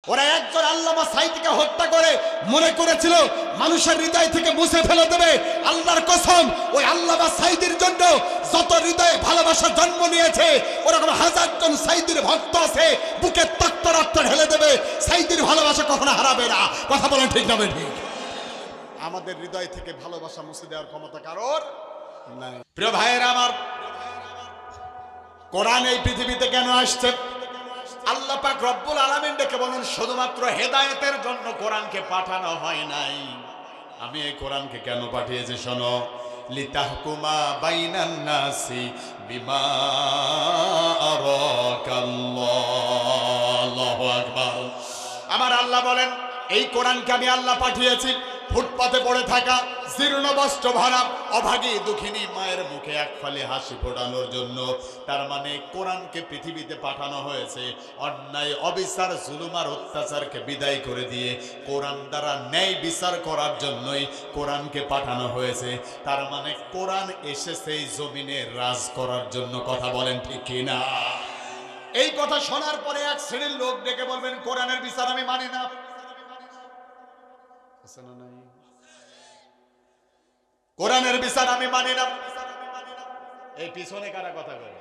ওরা একজন আল্লামা সাঈদীকে হত্যা করে মনে করেছিল মানুষের হৃদয় থেকে মুছে ফেলে দেবে। আল্লাহর কসম, ওই আল্লামা সাঈদীর জন্য যত হৃদয়ে ভালোবাসা জন্ম নিয়েছে, ওরকম হাজারজন সাঈদীর ভক্ত আছে, বুকে তক্ত রক্ত ঢেলে দেবে। সাঈদীর ভালোবাসা কখনো হারাবে না। কথা বলেন ঠিক না ঠিক? আমাদের হৃদয় থেকে ভালোবাসা মুছে দেওয়ার ক্ষমতা কারোর নাই। প্রিয় ভাইয়েরা আমার, কোরআন এই পৃথিবীতে কেন আসছে? আল্লাহ পাক রব্বুল আলামিন ডেকে বলেন, শুধুমাত্র হেদায়েতের জন্য কোরআনকে পাঠানো হয় নাই। আমি এই কোরআনকে কেন পাঠিয়েছি শোনো, লিতাহকুমা বাইনান নাসি বিমা আরাকাল্লাহ। আল্লাহু আকবার। আমার আল্লাহ বলেন, এই কোরআনকে আমি আল্লাহ পাঠিয়েছি ফুটপাতে পড়ে থাকা জীর্ণ বস্ত্র ভরা অভাগী দুঃখিনী মায়ের মুখে এক ফালি হাসি ফোটানোর জন্য। তার মানে কোরআনকে পৃথিবীতে পাঠানো হয়েছে অন্যায়, অবিচার, জুলুম আর অত্যাচারকে বিদায় করে দিয়ে কোরআন দ্বারা ন্যায় বিচার করার জন্যই কোরআনকে পাঠানো হয়েছে। তার মানে কোরআন এসেছে এই জমিনে রাজ করার জন্য। কথা বলেন ঠিক কিনা? এই কথা শোনার পরে এক শ্রেণীর লোক ডেকে বলবেন, কোরআনের বিচার আমি মানি না। কোরআনের বিচার আমি মানি না। এই পিছনে কারা কথা বলে?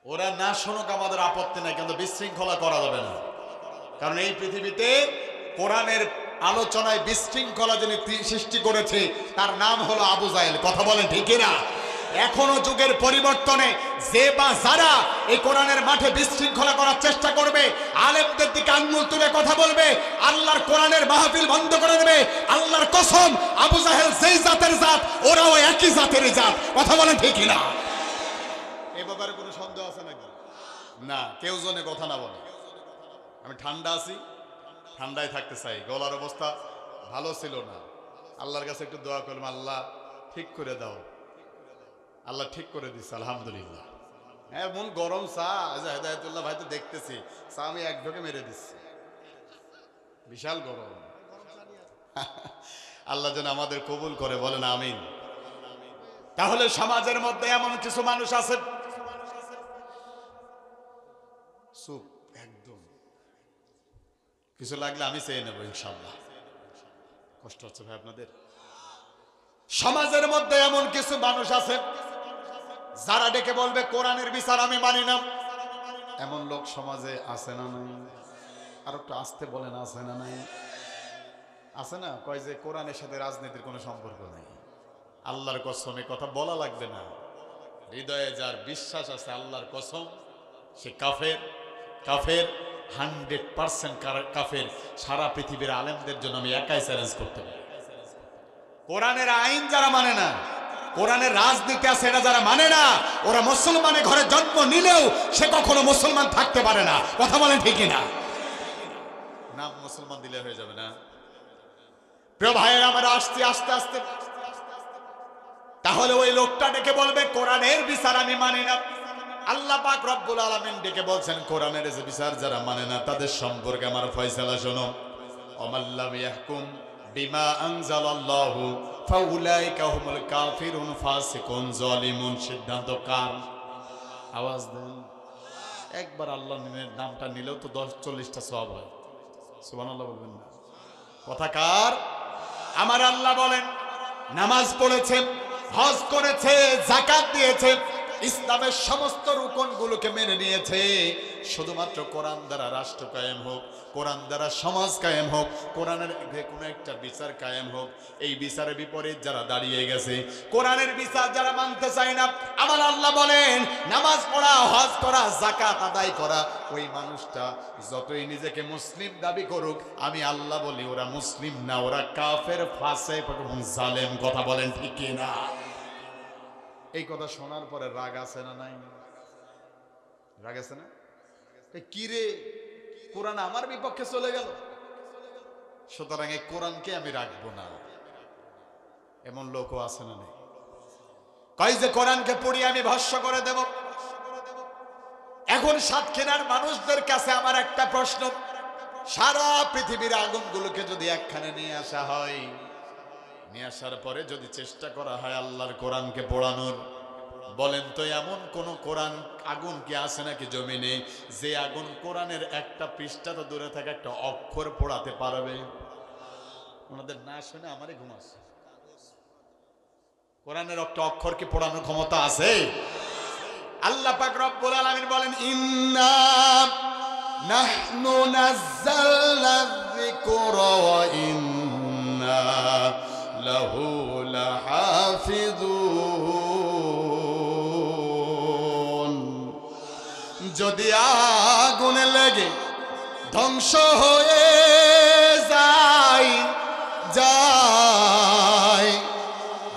ওরা না শোনুক আমাদের আপত্তি নাই, কিন্তু বিশৃঙ্খলা করা যাবে না। কারণ এই পৃথিবীতে কোরআনের আলোচনায় বিশৃঙ্খলা যিনি সৃষ্টি করেছে তার নাম হলো আবু জাহেল। কথা বলেন ঠিক না? এখনো যুগের পরিবর্তনে যে বা যারা এই কোরআনের মাঠে বিশৃঙ্খলা করার চেষ্টা করবে, আলেমদের দিকে আঙ্গুল তুলে কথা বলবে, আল্লাহর কোরআনের মাহফিল বন্ধ করে দেবে, আল্লাহর কসম আবু জাহেল যেই জাতের জাত, ওরাও একই জাতের জাত। কথা বলেন ঠিক না? এই ব্যাপারে কোনো সন্দেহ আছে নাকি? না, কেউ জনে কথা না বলে। আমি ঠান্ডা আছি, ঠান্ডায় থাকতে চাই। গলার অবস্থা ভালো ছিল না, আল্লাহর কাছে একটু দোয়া করলাম, আল্লাহ ঠিক করে দাও। আল্লাহ ঠিক করে দিচ্ছে, আলহামদুলিল্লাহ। হ্যাঁ, মন গরম চা হেদায়েতুল্লাহ ভাই তো দেখতেছি, চা আমি এক ঢোকে মেরে দিচ্ছি, বিশাল গরম। আল্লাহ যেন আমাদের কবুল করে, বলেন আমিন। তাহলে সমাজের মধ্যে এমন কিছু মানুষ আছে, চুপ একদম, কিছু লাগলে আমি চেয়ে নেবো ইনশাআল্লাহ। কষ্ট হচ্ছে ভাই আপনাদের? সমাজের মধ্যে এমন কিছু মানুষ আছে যারা ডেকে বলবে কোরআনের বিচার আমি মানি না। এমন লোক সমাজে আছে না নাই? আর একটু আসতে বলেন, আছে না নাই? আছে না? কয় যে কোরআনের সাথে রাজনীতির কোনো সম্পর্ক নেই। আল্লাহর কসম, এই কথা বলা লাগবে না। হৃদয়ে যার বিশ্বাস আছে আল্লাহর কসম, সে কাফের। কাফের 100% কাফের। সারা পৃথিবীর আলেমদের জন্য আমি একাই চ্যালেঞ্জ করতে পারি। কোরআনের আইন যারা মানে না, কোরআনের রাজনীতি আছে এটা যারা মানে না, ওরা মুসলমানের ঘরে জন্ম নিলেও সে কখনো মুসলমান থাকতে পারে না। কথা বলেন ঠিক না? নাম মুসলমান দিলে হয়ে যাবে না? প্রিয় ভাইয়েরা আমরা আসছি আস্তে আস্তে। তাহলে ওই লোকটা ডেকে বলবে কোরআনের বিচার আমি মানি না। আল্লাহ পাক রব্বুল আলামিন ডেকে বলছেন, কোরআনের যে বিচার যারা মানে না তাদের সম্পর্কে আমার ফয়সালা শোনো। ওমাল্লাম ইয়াহকুম বিমা আনজালাল্লাহু ফাউলাইকা হুমুল কাফিরুন ফাসিকুন জালিমুন। সিদ্ধান্ত কার? আওয়াজ দেন। একবার আল্লাহর নামটা নিলেও তো 10-40টা সওয়াব হয়। সুবহানাল্লাহ বলবেন না? কথা কার? আমার আল্লাহ বলেন, নামাজ পড়েছে, হজ করেছে, যাকাত দিয়েছে, ইসলামের সমস্ত রুকনগুলোকে মেনে নিয়েছে, শুধুমাত্র কোরআন দ্বারা রাষ্ট্র কায়েম হোক, কোরআন দ্বারা সমাজ কায়েম হোক, কোরআনের কোনো একটা বিচার কায়েম হোক। এই বিচারের বিপরীত যারা দাঁড়িয়ে গেছে, কোরআনের বিচার যারা মানতে চায় না, আমার আল্লাহ বলেন নামাজ পড়া, হজ করা, যাকাত আদায় করা, ওই মানুষটা যতই নিজেকে মুসলিম দাবি করুক, আমি আল্লাহ বলি ওরা মুসলিম না, ওরা কাফের, ফাসিক, জালেম। কথা বলেন ঠিক না? এই কথা শোনার পরে রাগ আছে না নাই? রাগ আছে না? কি রে, কোরআন আমার বিপক্ষে চলে গেল, সুতরাং এই কোরআনকে আমি রাখবো না, এমন লোকও আছে না নাই? কয় যে কোরআনকে পড়িয়ে আমি ভস্ম করে দেব। এখন সাতক্ষীরার মানুষদের কাছে আমার একটা প্রশ্ন, সারা পৃথিবীর আগুনগুলোকে যদি একখানে নিয়ে আসা হয়, নিয়ে আসার পরে যদি চেষ্টা করা হয় আল্লাহর কোরআনকে পোড়ানোর, বলেন তো এমন কোন কোরআন আগুন কি আছে নাকি জমিনে যে আগুন কোরআনের একটা পৃষ্ঠা তো দূরে থাকে একটা অক্ষর পোড়াতে পারবে? ওনাদের না শুনে আমারই ঘুম আসে। কোরআনের একটা অক্ষর কি পোড়ানোর ক্ষমতা আছে? আল্লাহ পাক রব্বুল আলামিন বলেন ইন্না নাহনু নাযালনা যিকরা ওয়া ইন্না লাহু লাহাফিজুন। যদি আগুনে লেগে ধ্বংস হয়ে যায়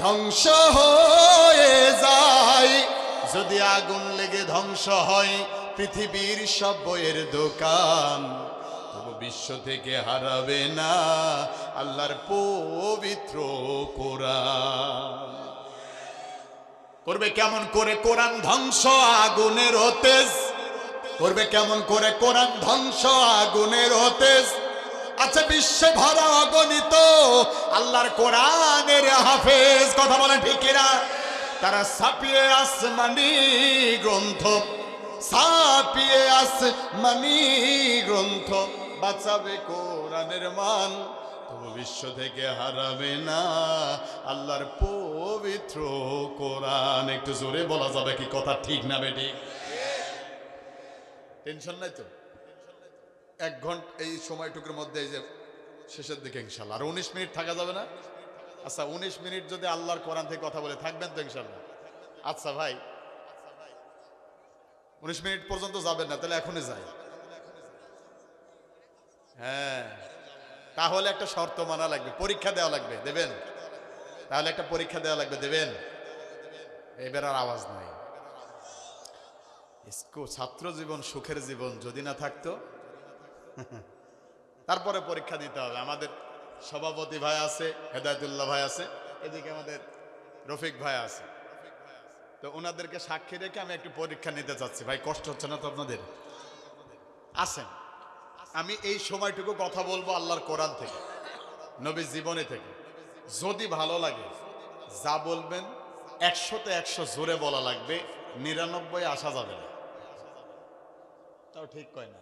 ধ্বংস হয়ে যায়, যদি আগুন লেগে ধ্বংস হয় পৃথিবীর সব বইয়ের দোকান, তবু বিশ্ব থেকে হারাবে না আল্লাহর পবিত্র কোরআন। করবে কেমন করে কোরআন ধ্বংস আগুনের তেজ? করবে কেমন করে কোরআন ধ্বংস আগুনের তেজ? আচ্ছা, বিশ্বে ভরা অগণিত আল্লাহর কোরআনের হাফেজ, কথা বলেন ঠিক কিনা? তারা ছাপিয়ে আসমানি গ্রন্থ, ছাপিয়ে আসমানি গ্রন্থ বাঁচাবে কোরআনের মান, তবু বিশ্ব থেকে হারাবে না আল্লাহর পবিত্র কোরআন। একটু জোরে বলা যাবে কি কথা ঠিক না বেটি? টেনশন নাই তো? 1 ঘন্টা এই সময়টুকুর মধ্যে, এই যে শেষের দিকে ইনশাল্লাহ আর 19 মিনিট থাকা যাবে না? আচ্ছা, 19 মিনিট যদি আল্লাহর কোরআন থেকে কথা বলে থাকবেন তো ইনশাল্লাহ? আচ্ছা ভাই, 19 মিনিট পর্যন্ত যাবেন না? তাহলে এখনই যাই। হ্যাঁ, তাহলে একটা শর্ত মানা লাগবে, পরীক্ষা দেওয়া লাগবে। দেবেন? তাহলে একটা পরীক্ষা দেওয়া লাগবে, দেবেন? এবার আর আওয়াজ নাই। ছাত্র জীবন সুখের জীবন যদি না থাকতো তারপরে পরীক্ষা দিতে হবে। আমাদের সভাপতি ভাই আছে, হেদায়েতুল্লাহ ভাই আছে, এদিকে আমাদের রফিক ভাই আছে, তো ওনাদেরকে সাক্ষী রেখে আমি একটু পরীক্ষা নিতে চাচ্ছি। ভাই কষ্ট হচ্ছে না তো আপনাদের? আসেন, আমি এই সময়টুকু কথা বলবো আল্লাহর কোরআন থেকে, নবীর জীবনী থেকে। যদি ভালো লাগে যা বলবেন 100তে 100 জোরে বলা লাগবে, 99 আসা যাবে না। তাও ঠিক কয় না?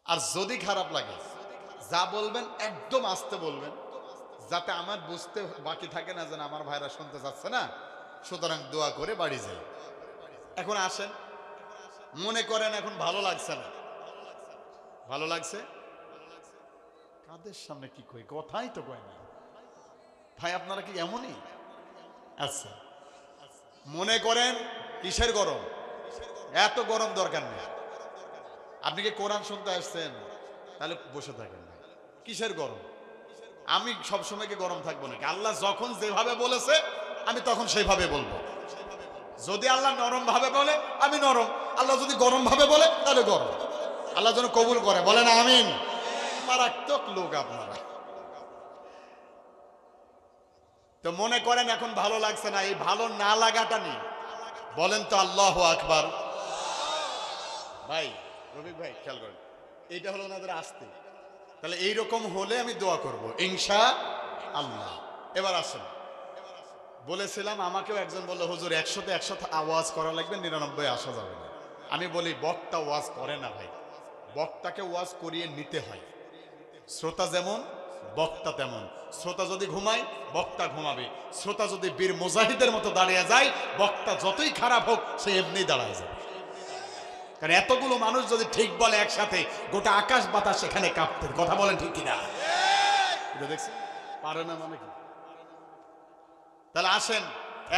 আর যদি খারাপ লাগে যা বলবেন একদম আস্তে বলবেন, যাতে আমার বুঝতে বাকি থাকে না যেন আমার ভাইরা শুনতে চাচ্ছে না। সুতরাং দোয়া করে বাড়ি যাই। এখন আসেন, মনে করেন এখন ভালো লাগছে না, ভালো লাগছে, কাদের সামনে কি কই? কথাই তো কয় না ভাই। আপনারা কি এমনই? আচ্ছা, মনে করেন কিসের গরম? এত গরম দরকার নেই। আপনি কি কোরআন শুনতে আসছেন? তাহলে বসে থাকেন। কিসের গরম? আমি সবসময় কি গরম থাকবো নাকি? আল্লাহ যখন যেভাবে বলেছে আমি তখন সেইভাবে বলবো। যদি আল্লাহ নরম ভাবে বলে আমি নরম, আল্লাহ যদি গরম ভাবে বলে তাহলে গরম। আল্লাহ যেন কবুল করে, বলেন আমিন। মারাত্মক লোক আপনারা। তো মনে করেন এখন ভালো লাগছে না, এই ভালো না লাগাটা নেই, বলেন তো আল্লাহু আকবার। ভাই রফিক ভাই খেয়াল করেন, এইটা হলো ওনাদের আসতে। তাহলে এইরকম হলে আমি দোয়া করব ইনশাআল্লাহ। এবার আসেন, বলেছিলাম আমাকেও একজন বললো হুজুর 100তে 100 আওয়াজ করা লাগবে, 99 আসা যাবে না। আমি বলি বক্তা ওয়াজ করে না ভাই, বক্তাকে ওয়াজ করিয়ে নিতে হয়। শ্রোতা যেমন বক্তা তেমন। শ্রোতা যদি ঘুমায় বক্তা ঘুমাবে, শ্রোতা যদি বীর মুজাহিদের মতো দাঁড়িয়ে যায়, বক্তা যতই খারাপ হোক সে এমনি দাঁড়ায় যাবে। কারণ এতগুলো মানুষ যদি ঠিক বলে একসাথে, গোটা আকাশ বাতাস সেখানে কাঁপতে। কথা বলেন ঠিক কিনা? এটা দেখছেন পারে না মানে কি? তাহলে আসেন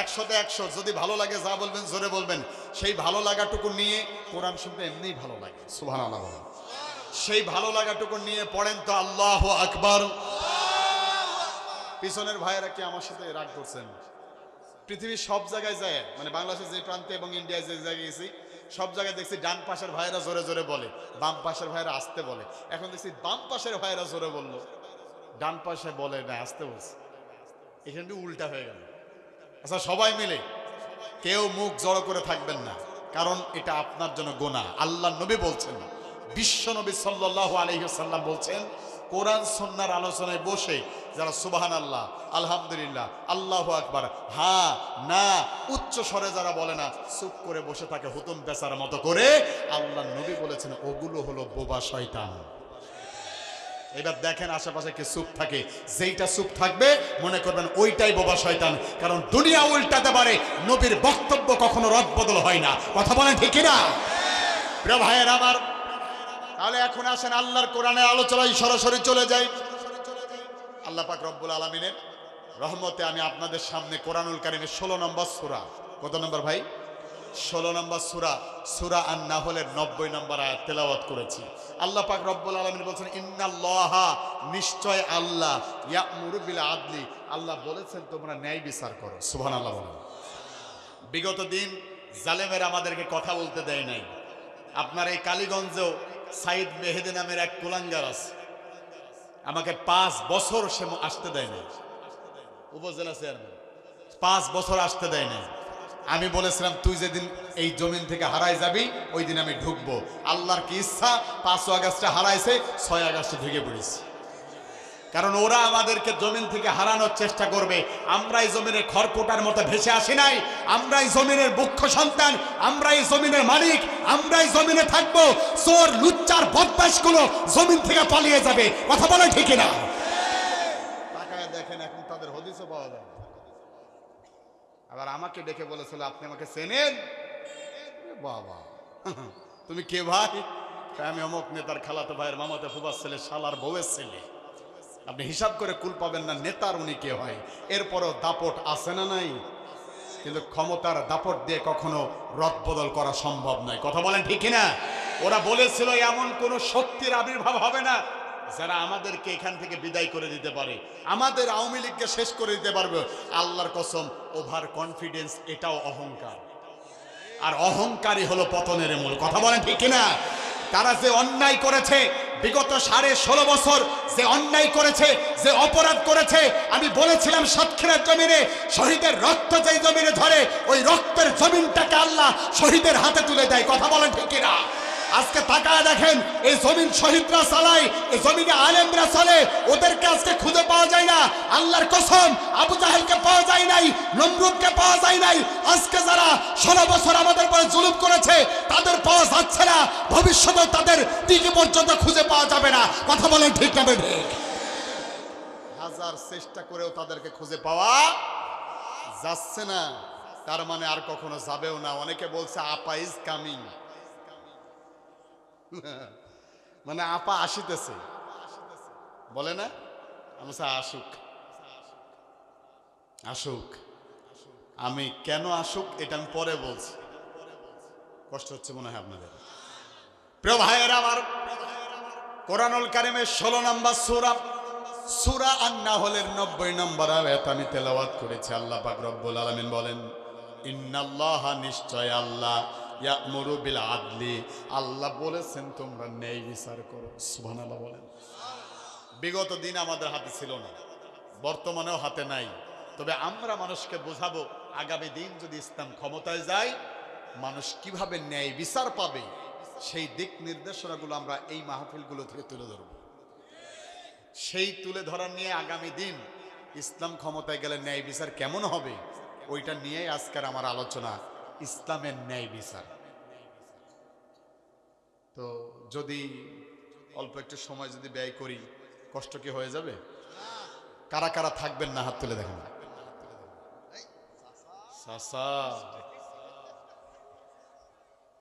100তে 100 যদি ভালো লাগে যা বলবেন জোরে বলবেন। সেই ভালো লাগাটুকু নিয়ে কোরআন শুনতে এমনিই ভালো লাগে, সুবহানাল্লাহ। সেই ভালো লাগাটুকু নিয়ে পড়েন তো আল্লাহু আকবার। পিছনের ভাইয়েরা কি আমার সাথে রাগ করছেন? পৃথিবীর সব জায়গায় যায়, মানে বাংলাদেশের যে প্রান্তে এবং ইন্ডিয়ায় যে জায়গায় গেছি সব জায়গায় দেখছি ডান পাশের ভাইয়েরা জোরে জোরে বলে, বাম পাশের ভাইয়েরা আসতে বলে। এখন দেখছি বাম পাশের ভাইয়েরা জোরে বললো, ডান পাশে বলে না, আসতে বলছে। এখানে উল্টা হয়ে গেল। আচ্ছা, সবাই মিলে কেউ মুখ জড়ো করে থাকবেন না, কারণ এটা আপনার জন্য গুনাহ। আল্লাহ নবী বলছেন, বিশ্ব নবী সাল্লাল্লাহু আলাইহি ওয়াসাল্লাম বলছেন, কোরআন সুন্নাহর আলোচনায় বসে যারা সুবহানাল্লাহ, আলহামদুলিল্লাহ, আল্লাহু আকবার, হ্যাঁ না উচ্চ স্বরে যারা বলে না, চুপ করে বসে থাকে হুতুম পেঁচার মতো করে, আল্লাহর নবী বলেছেন ওগুলো হলো বোবা শয়তান। এবার দেখেন আশেপাশে কে চুপ থাকে, যেইটা চুপ থাকবে মনে করবেন ওইটাই বোবা শয়তান। কারণ দুনিয়া উল্টাতে পারে, নবীর বক্তব্য কখনো রদবদল হয় না। কথা বলেন ঠিক না? প্রিয় ভাইয়ের আমার, তাহলে এখন আসেন আল্লাহর কোরআনের আলোচনায় সরাসরি চলে যাই। আল্লাহ পাক রব্বুল আলামিনের রহমতে আমি আপনাদের সামনে কোরআনুল কারীমের 16 নম্বর সূরা, কত নম্বর ভাই? 16 নম্বর সূরা, সূরা আন-নাহলের 90 নম্বর আয়াত তেলাওয়াত করেছি। আল্লাহ পাক রব্বুল আলামিন বলেছেন ইন্নাল্লাহা, নিশ্চয় আল্লাহ, ইয়া'মুরু বিল আদলি, আল্লাহ বলেছেন তোমরা ন্যায় বিচার করো। সুবহানাল্লাহ বলেন। বিগত দিন জালেমের আমাদেরকে কথা বলতে দেয় নাই। আপনার এই কালীগঞ্জেও সাইদ মেহেদি নামের এক কুলাঙ্গার আছে, আমাকে 5 বছর সে আসতে দেয় না। উপজেলা চেয়ারম্যান 5 বছর আসতে দেয় না। আমি বলেছিলাম তুই যেদিন এই জমিন থেকে হারাই যাবি ওই দিন আমি ঢুকবো। আল্লাহর কি ইচ্ছা, 5 আগস্টে হারাইছে, 6 আগস্টে ঢুকে পড়েছি। কারণ ওরা আমাদেরকে জমিন থেকে হারানোর চেষ্টা করবে। আমরা এই জমিনের খড়কুটার মতো ভেসে আসি নাই। আমরা এই জমিনের মুখ্য সন্তান, আমরা এই জমিনের মালিক, আমরা এই জমিনে থাকবো। চোর লুচ্চার বদমাইশগুলো জমিন থেকে পালিয়ে যাবে। কথা বলে ঠিক না? তাকায় দেখেন এখন তাদের হদিসও পাওয়া যায়। আবার আমাকে ডেকে বলেছিল আপনি আমাকে চেনেন? বাবা তুমি কে ভাই? আমি অমুক নেতার খালাতো ভাইয়ের মামাতো ফুফার ছেলে, শালার বউয়ের ছেলে। আপনি হিসাব করে কুল পাবেন না নেতার উনি কে হয়। এরপরও দাপট আছে না নাই? কিন্তু ক্ষমতার দাপট দিয়ে কখনো রদবদল করা সম্ভব নয়। কথা বলেন ঠিক না? ওরা বলেছিল এমন কোন শক্তির আবির্ভাব হবে না যারা আমাদেরকে এখান থেকে বিদায় করে দিতে পারে, আমাদের আওয়ামী লীগকে শেষ করে দিতে পারবে। আল্লাহর কসম, ওভার কনফিডেন্স এটাও অহংকার, আর অহংকারই হলো পতনের মূল। কথা বলেন ঠিক না? তারা যে অন্যায় করেছে বিগত 16.5 বছর, যে অন্যায় করেছে, যে অপরাধ করেছে, আমি বলেছিলাম সাতক্ষীরার জমিনে শহীদের রক্ত যেই জমিনে ধরে ওই রক্তের জমিনটাকে আল্লাহ শহীদের হাতে তুলে দেয়। কথা বলেন ঠিক না? আজকে তাকায় দেখেন এই জমিন শহীদরা চালায়, এই জমিনে আলেমরা চলে, ওদেরকে আজকে খুঁজে পাওয়া যায় না। আল্লাহর কসম, আবু জাহেলকে পাওয়া যায় নাই, নমরুদকে পাওয়া যায় নাই। আজকে যারা 16 বছর আমাদের পরে জুলুম করেছে তাদের পাওয়া যাচ্ছে না, ভবিষ্যতে তাদের দিকে পর্যন্ত খুঁজে পাওয়া যাবে না। কথা বলেন ঠিক না? ঠিক। হাজার চেষ্টা করেও তাদেরকে খুঁজে পাওয়া যাচ্ছে না, তার মানে আর কখনো যাবেও না। অনেকে বলছে আপা ইজ কামিং, মানে আপা আসিতেছে, বলে না? আমি আসুক আসুক। আমি কেন আসুক এটা আমি পরে বলছি, কষ্ট হচ্ছে মনে হয় আপনাদের। প্রিয় ভাইয়েরা আমার, কোরআনুল কারীমের 16 নম্বর সূরা, সূরা আন-নাহলের 90 নম্বর আয়াত আমি তেলাওয়াত করেছি। আল্লাহ পাক রব্বুল আলামিন বলেন ইন্নাল্লাহা, নিশ্চয় আল্লাহ, ইয়া'মুরু বিল আদলি, আল্লাহ বলেছেন তোমরা ন্যায় বিচার করো। সুবহানাল্লাহ বলেন। বিগত দিন আমাদের হাতে ছিল না, বর্তমানেও হাতে নাই। তবে আমরা মানুষকে বোঝাবো আগামী দিন যদি ইসলাম ক্ষমতায় যায় মানুষ কিভাবে ন্যায় বিচার পাবে, সেই দিক নির্দেশনাগুলো আমরা এই মাহফিলগুলো থেকে তুলে ধরব। সেই তুলে ধরা নিয়ে আগামী দিন ইসলাম ক্ষমতায় গেলে ন্যায় বিচার কেমন হবে ওইটা নিয়েই আজকের আমার আলোচনা, ইসলামের ন্যায় বিচার। তো যদি অল্প একটু সময় যদি ব্যয় করি কষ্ট কি হয়ে যাবে? কারা কারা থাকবেন না হাত তুলে দেখেন।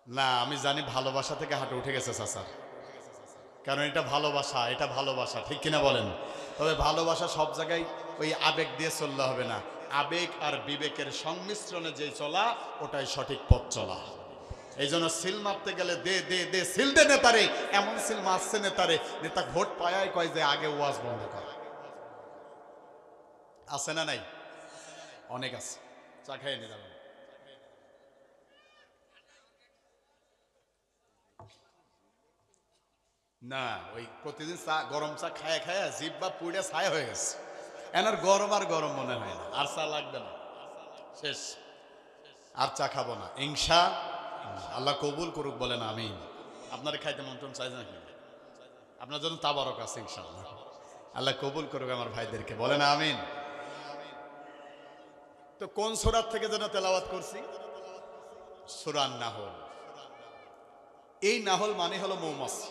না, আমি জানি ভালোবাসা থেকে হাঁটে উঠে গেছে চাচার, কারণ এটা ভালোবাসা, এটা ভালোবাসা, ঠিক কিনা বলেন? তবে ভালোবাসা সব জায়গায় ওই আবেগ দিয়ে চললে হবে না। আবেগ আর বিবেকের সংমিশ্রণে যে চলা ওটাই সঠিক পথ চলা। এই জন্য সিল মারতে গেলে দে দে দে সিল দে নেতারে, এমন সিল মারছে নেতারে, নেতা ভোট পায় কয় যে আগে ওয়াজ বন্ধ কর। আছে না নাই? অনেক আছে। চা খাইয়ে নিয়ে যাবেন। না, ওই প্রতিদিন চা, গরম চা খায় খায় জিব্বা পুড়ে ছাই হয়ে গেছে। এনার গরম আর গরম মনে হয় না, আর চা লাগবে না, শেষ, আর চা খাবো না ইনশা আল্লাহ। কবুল করুক বলেন আমিন। আপনারা খাইতে মন টন চাই নাকি? আপনার জন্য তাবারক আছে ইনশাআল্লাহ। আল্লাহ কবুল করবে আমার ভাইদেরকে, বলেন আমিন। তো কোন সূরা থেকে যেন তেলাওয়াত করছি? সূরা নাহল। এই নাহল মানে হলো মৌমাছি।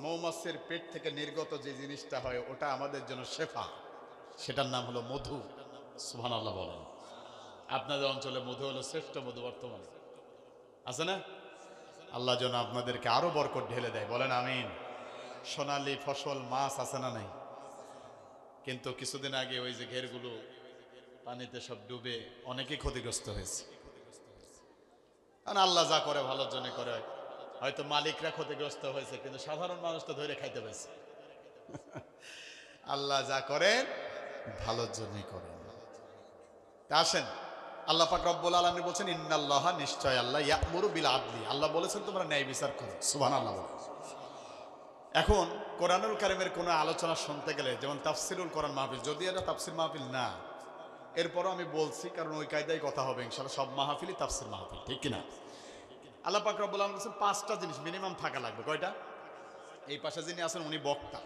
মৌমাছির পেট থেকে নির্গত যে জিনিসটা হয় ওটা আমাদের জন্য শেফা, সেটার নাম হলো মধু। সুবহানাল্লাহ বলেন। আপনাদের অঞ্চলে মধু হলো শ্রেষ্ঠ মধু বর্তমানে, আছে না? আল্লাহ যেন আপনাদেরকে আরো বরকত ঢেলে দেয়, বলেন আমিন। সোনালী ফসল মাছ আছে না নাই? কিন্তু কিছুদিন আগে ওই যে ঘেরগুলো পানিতে সব ডুবে অনেকেই ক্ষতিগ্রস্ত হয়েছে। কারণ আল্লাহ যা করে ভালোর জন্য করে। হয়তো মালিকরা ক্ষতিগ্রস্ত হয়েছে, কিন্তু সাধারণ মানুষ তো ধরে খাইতে পারছে। আল্লাহ যা করেন ভালোর জন্যই করেন। তা আসেন, আল্লাহ পাক রব্বুল আলামিন বলছেন ইন্নাল্লাহা, নিশ্চয় আল্লাহ, ইয়া'মুরু বিল আদলি, আল্লাহ বলেছেন তোমরা ন্যায় বিচার করো। সুবহানাল্লাহ। এখন কোরআনুল কারীমের কোনো আলোচনা শুনতে গেলে, যেমন তাফসিরুল কোরআন মাহফিল, যদি এটা তাফসির মাহফিল না, এরপরও আমি বলছি কারণ ওই কায়দায় কথা হবে ইনশাআল্লাহ। সব মাহফিলই তাফসির মাহফিল, ঠিক কিনা? আল্লাহ পাক রব্বুল আলামিন বলেছেন 5টা জিনিস মিনিমাম থাকা লাগবে। কয়টা? এই পাশে যিনি আছেন উনি বক্তা,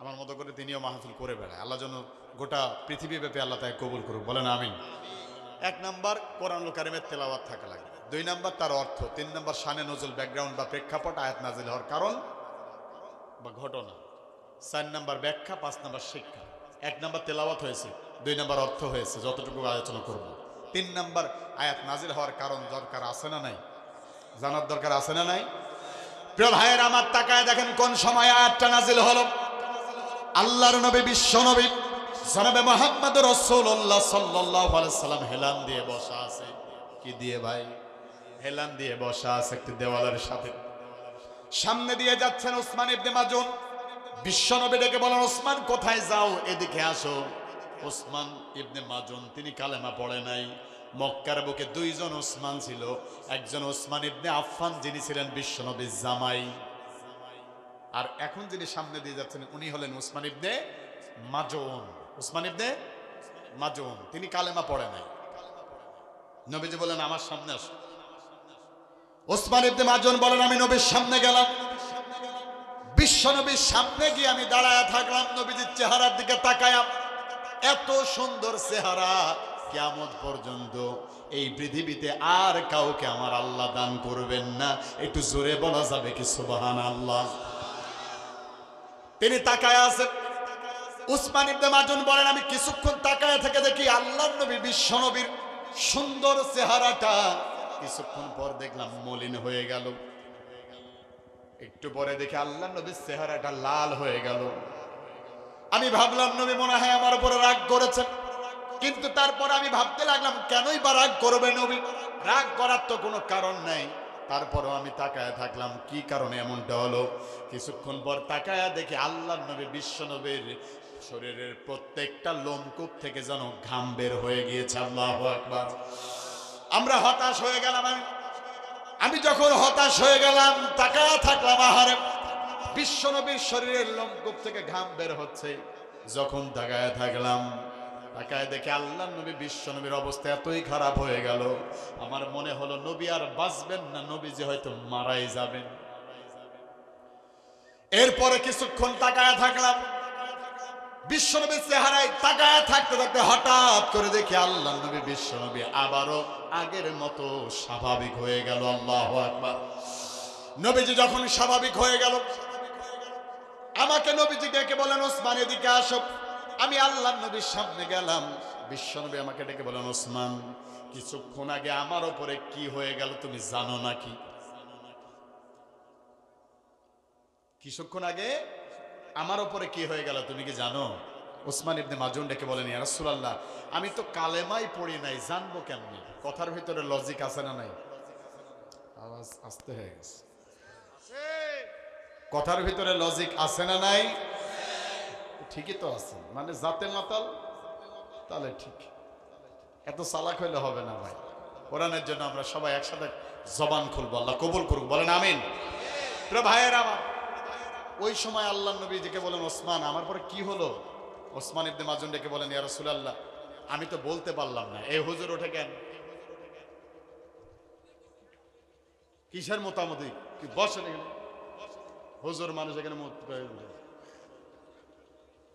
আমার মতো করে তিনিও মাহফিল করে বেড়ায়। আল্লাহ যেন গোটা পৃথিবী ব্যাপী আল্লাহ তাকে কবুল করুক, বলেন আমিন। 1 নাম্বার কোরআনুল কারীমের তেলাওয়াত থাকা লাগবে। 2 নাম্বার তার অর্থ। 3 নাম্বার শানে নজুল, ব্যাকগ্রাউন্ড বা প্রেক্ষাপট, আয়াত নাজিল হওয়ার কারণ বা ঘটনা। 4 নাম্বার ব্যাখ্যা, 5 নাম্বার শিক্ষা। 1 নাম্বার তেলাওয়াত হয়েছে, 2 নাম্বার অর্থ হয়েছে, যতটুকু আলোচনা করব। 3 নাম্বার আয়াত নাজিল হওয়ার কারণ দরকার আছে না নাই? জানার দরকার আছে না নাই? প্রিয় ভাইয়ের আমার, তাকায় দেখেন কোন সময় আয়াতটা নাজিল হলো। আল্লাহর নবী, বিশ্ব নবী জনাবে মুহাম্মদ রাসূলুল্লাহ সাল্লাল্লাহু আলাইহি সাল্লাম হেলান দিয়ে বসা আছে। কি দিয়ে ভাই? হেলান দিয়ে বসা আছে একটি দেওয়ালের সাথে। সামনে দিয়ে যাচ্ছেন ওসমান ইবনে মাজুন। বিশ্ব নবী ডেকে বলেন, ওসমান কোথায় যাও, এদিকে আসো। ওসমান ইবনে মাজুন তিনি কালেমা পড়ে নাই। মক্কার বুকে 2 জন ওসমান ছিল। একজন ওসমান ইবনে আফফান, যিনি ছিলেন বিশ্ব নবীর জামাই, আর এখন যিনি সামনে দিয়ে যাচ্ছেন উনি হলেন ওসমান ইবনে মাজুন। ওসমান ইবনে মাজুন তিনি কালেমা পড়ে নাই। নবীজি বলেন, আমার সামনে আসো। ওসমান ইবনে মাজুন বলেন, আমি নবীর সামনে গেলাম। বিশ্ব নবীর সামনে গিয়ে আমি দাঁড়ায় থাকলাম, নবীজির চেহারার দিকে তাকায়া। এত সুন্দর চেহারা কিয়ামত পর্যন্ত এই পৃথিবীতে আর কাউকে আমার আল্লাহ দান করবেন না। একটু জোরে বলা যাবে কি সুবহানাল্লাহ? তিনি তাকায় আছেন। ওসমান ইবনে মাজুন বলেন, আমি কিছুক্ষণ তাকায় থেকে দেখি আল্লাহর নবী, বিশ্ব নবীর সুন্দর চেহারাটা কিছুক্ষণ পর দেখলাম মলিন হয়ে গেল। একটু পরে দেখি আল্লাহর নবীর চেহারাটা লাল হয়ে গেল। আমি ভাবলাম নবী মনে হয় আমার উপরে রাগ করেছেন, কিন্তু তারপর আমি ভাবতে লাগলাম কেনই বা রাগ করবে নবী? রাগ করার তো কোনো কারণ নাই। তারপরও আমি তাকায় থাকলাম কি কারণে এমনটা হলো। কিছুক্ষণ পর তাকায়া দেখি আল্লাহর নবী, বিশ্ব নবীর শরীরের প্রত্যেকটা লোমকূপ থেকে যেন ঘাম বের হয়ে গিয়েছে। আল্লাহু আকবার। আমরা হতাশ হয়ে গেলাম। আমি যখন হতাশ হয়ে গেলাম, তাকায়া থাকলাম, আহারে বিশ্ব নবীর শরীরের লোমকূপ থেকে ঘাম বের হচ্ছে। যখন তাকায়া থাকলাম, তাকায় দেখে আল্লাহর নবী, বিশ্ব নবীর অবস্থা এতই খারাপ হয়ে গেল, আমার মনে হলো নবী আর বাঁচবেন না, নবীজি হয়তো মারাই যাবেন। এরপরে কিছুক্ষণ তাকায়া থাকলাম, বিশ্ব নবীর চেহারায় তাকায়া থাকতে থাকতে হঠাৎ করে দেখি আল্লাহর নবী, বিশ্ব নবী আবারও আগের মতো স্বাভাবিক হয়ে গেল। আল্লাহু আকবার। নবীজি যখন স্বাভাবিক হয়ে গেল, আমাকে নবীজি ডেকে বলেন, ওসমান এদিকে আসো। আমি আল্লাহর নবীর সামনে গেলাম। বিশ্ব নবী আমাকে ডেকে বলেন, ওসমান কিছুক্ষণ আগে আমার উপরে কি হয়ে গেল তুমি জানো নাকি? কিছুক্ষণ আগে আমার উপরে কি হয়ে গেল তুমি কি জানো? ওসমান ইবনে মাজুন ডেকে বলেন, ইয়া রাসূলুল্লাহ, আমি তো কালেমাই পড়ি নাই, জানবো কেমনি? কথার ভিতরে লজিক আছে না নাই? আওয়াজ আস্তে হয়ে গেছে। কথার ভিতরে লজিক আছে না নাই? ঠিকই তো আছে, মানে জাতে মাতাল তাহলে ঠিক। এত চালাক হইলে হবে না ভাই। কোরআনের জন্য আমরা সবাই একসাথে জবান খুলবো, আল্লাহ কবুল করুক, বলেন আমিন। প্রিয় ভাইয়েরা আমার, ওই সময় আল্লাহর নবী ডেকে বলেন, ওসমান আমার পরে কি হলো? ওসমান ইবনে মাজুন ডেকে বলেন, ইয়া রাসূলুল্লাহ, আমি তো বলতে পারলাম না। এই হুজুর ওঠে কেন? কিসের মোটামুটি? কি বসেন এখানে? হুজুর মানুষ এখানে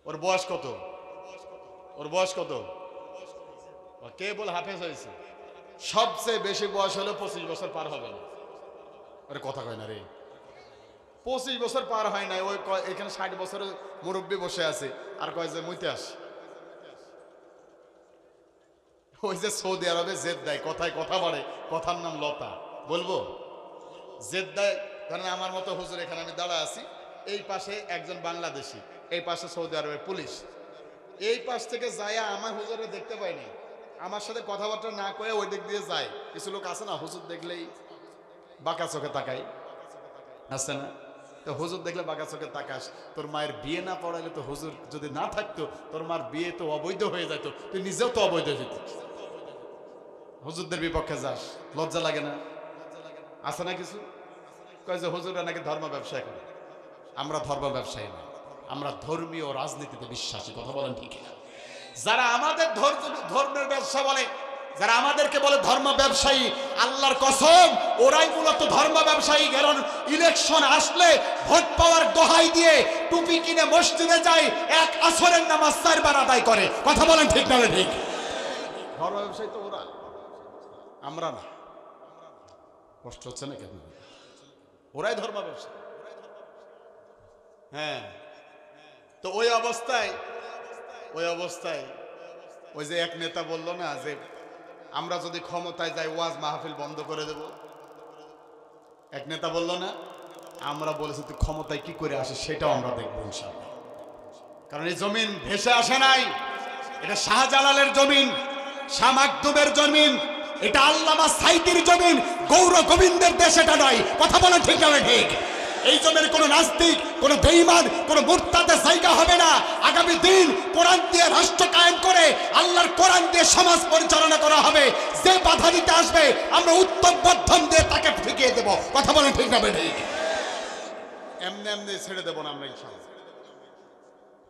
ওর বয়স কত? ওর বয়স কত? কে বল হাফেজ হয়েছে? সবচেয়ে বেশি বয়স হলো 25 বছর পার হবে না। আরে কথা কয় না রে, 25 বছর পার হয় নাই। ওই এখানে 60 বছরের মুরব্বী বসে আছে, আর কয় যে মুইতে আস। ওই যে সৌদি আরবে জেদ্দায় কথায় কথা বাড়ে, কথার নাম লতা, বলবো জেদ্দায়। কারণ আমার মতো হুজুর এখানে আমি দাঁড়া আছি, এই পাশে একজন বাংলাদেশি, এই পাশে সৌদি আরবের পুলিশ। এই পাশ থেকে যায় আমার হুজুরে দেখতে পাইনি, আমার সাথে কথাবার্তা না কয়ে ওই দিক দিয়ে যায়। কিছু লোক আছে না, হুজুর দেখলেই বাঁকা চোখে তাকাই, আছে না? তো হুজুর দেখলে বাঁকা চোখে তাকাস। তোর মায়ের বিয়ে না পড়াইলে তো, হুজুর যদি না থাকতো তোর মার বিয়ে তো অবৈধ হয়ে যেত, তুই নিজেও তো অবৈধ যেত। হুজুরদের বিপক্ষে যাস, লজ্জা লাগে না? আছে না কিছু কয় যে হুজুররা নাকি ধর্ম ব্যবসায় করে। আমরা ধর্ম ব্যবসায়ী না, আমরা ধর্মীয় রাজনীতিতে বিশ্বাসী। কথা বলেন ঠিক না? যারা আমাদের ধর্মের ব্যবসা বলে, যারা আমাদেরকে বলে ধর্ম ব্যবসায়ী, আল্লাহর কসম ওরাই মূলত ধর্ম ব্যবসায়ী। কারণ ইলেকশন আসলে ভোট পাওয়ার দোহাই দিয়ে টুপি কিনে মসজিদে যায়, এক আসরের নামাজ 4 বার আদায় করে। কথা বলেন ঠিক না? ঠিক। ধর্ম ব্যবসায়ী তো ওরা, আমরা না। কষ্ট হচ্ছে না কেন? ওরাই ধর্ম ব্যবসা। হ্যাঁ, তো ওই অবস্থায় ওই যে এক নেতা বলল না যে আমরা যদি ক্ষমতায় যাই ওয়াজ মাহফিল বন্ধ করে দেব। এক নেতা বলল না, আমরা বলেছি তুই ক্ষমতায় কি করে আসে সেটাও আমরা দেখবো ইনশাআল্লাহ। কারণ এই জমিন ভেসে আসে নাই, এটা শাহজালালের জমিন, শাহ মাকদুমের জমিন, এটা আল্লামা সাইদির জমিন, গৌর গোবিন্দের দেশ এটা নয়। কথা বলে ঠিক না? ঠিক। এই জমির কোন নাস্তিক, কোন বেঈমান, কোন মুরতাদের জায়গা হবে না। আগামী দিন কোরআন দিয়ে রাষ্ট্র কায়েম করে আল্লাহর কোরআন দিয়ে সমাজ পরিচালনা করা হবে। যে বাধা দিতে আসবে আমরা উত্তম মধ্যম দিয়ে তাকে ঠেকিয়ে দেব। কথা বলেন ঠিক না? ঠিক। এমনি এমনি ছেড়ে দেব না আমরা ইনশাআল্লাহ।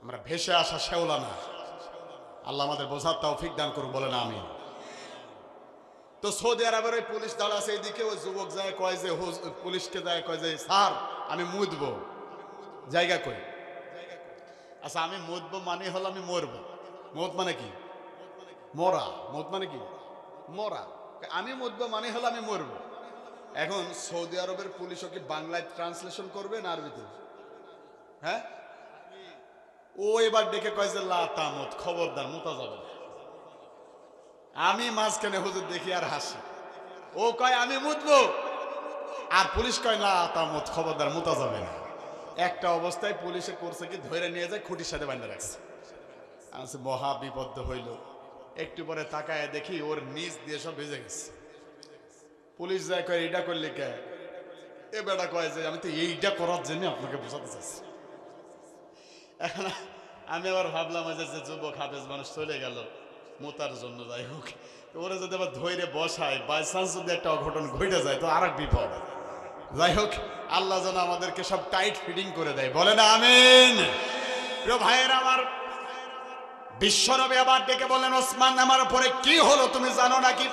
আমরা ভেসে আসা শেওলা না। আল্লাহ আমাদের বোঝার তৌফিক দান করুন, বলেন আমিন। তো সৌদি আরবের ওই পুলিশ দাঁড়া আছে এইদিকে, ওই যুবক যায় কয় যে পুলিশকে যায় কয় যে স্যার আমি মুদবো, জায়গা কই? আচ্ছা আমি মুদবো মানে হলো আমি মরবো। মত মানে কি? মরা। মত মানে কি? মরা। আমি মুদবো মানে হলো আমি মরবো। এখন সৌদি আরবের পুলিশও কি বাংলায় ট্রান্সলেশন করবে না আরবিতে? হ্যাঁ, ও এবার ডেকে কয় যে লা তামুত, খবরদার মুতা যাবে না। আমি মাঝখানে হুজুর দেখি আর হাসি। ও কয় আমি মুতবো, আর পুলিশ কয় না তামুত, খবরদার মুতা যাবে না। একটা অবস্থায় পুলিশে করছে কি, ধরে নিয়ে যায় খুঁটির সাথে বাঁধা রাখছে। আমি মহা বিপদ হইল। একটু পরে তাকায় দেখি ওর নিচ দিয়ে সব ভেজে গেছে। পুলিশ যায় কয় এইটা করলে কে? এ বেটা কয় যে আমি তো এইটা করার জন্য আপনাকে বোঝাতে চাচ্ছি। এখন আমি আবার ভাবলাম যে যুবক হাফেজ মানুষ চলে গেল মোতার জন্য, যাই হোক ওরা যদি আবার ধৈর্য বসায়, বাই চান্স যদি একটা অঘটন ঘটে যায় তো আর এক বিপদ। যাই হোক আল্লাহ যেন আমাদেরকে সব টাইট ফিটিং করে দেয়, বলেন আমিন। প্রিয় ভাইয়ের আমার, বিশ্বনবী আবার ডেকে বলেন ওসমান আমার উপরে কি হলো তুমি জানো নাকি?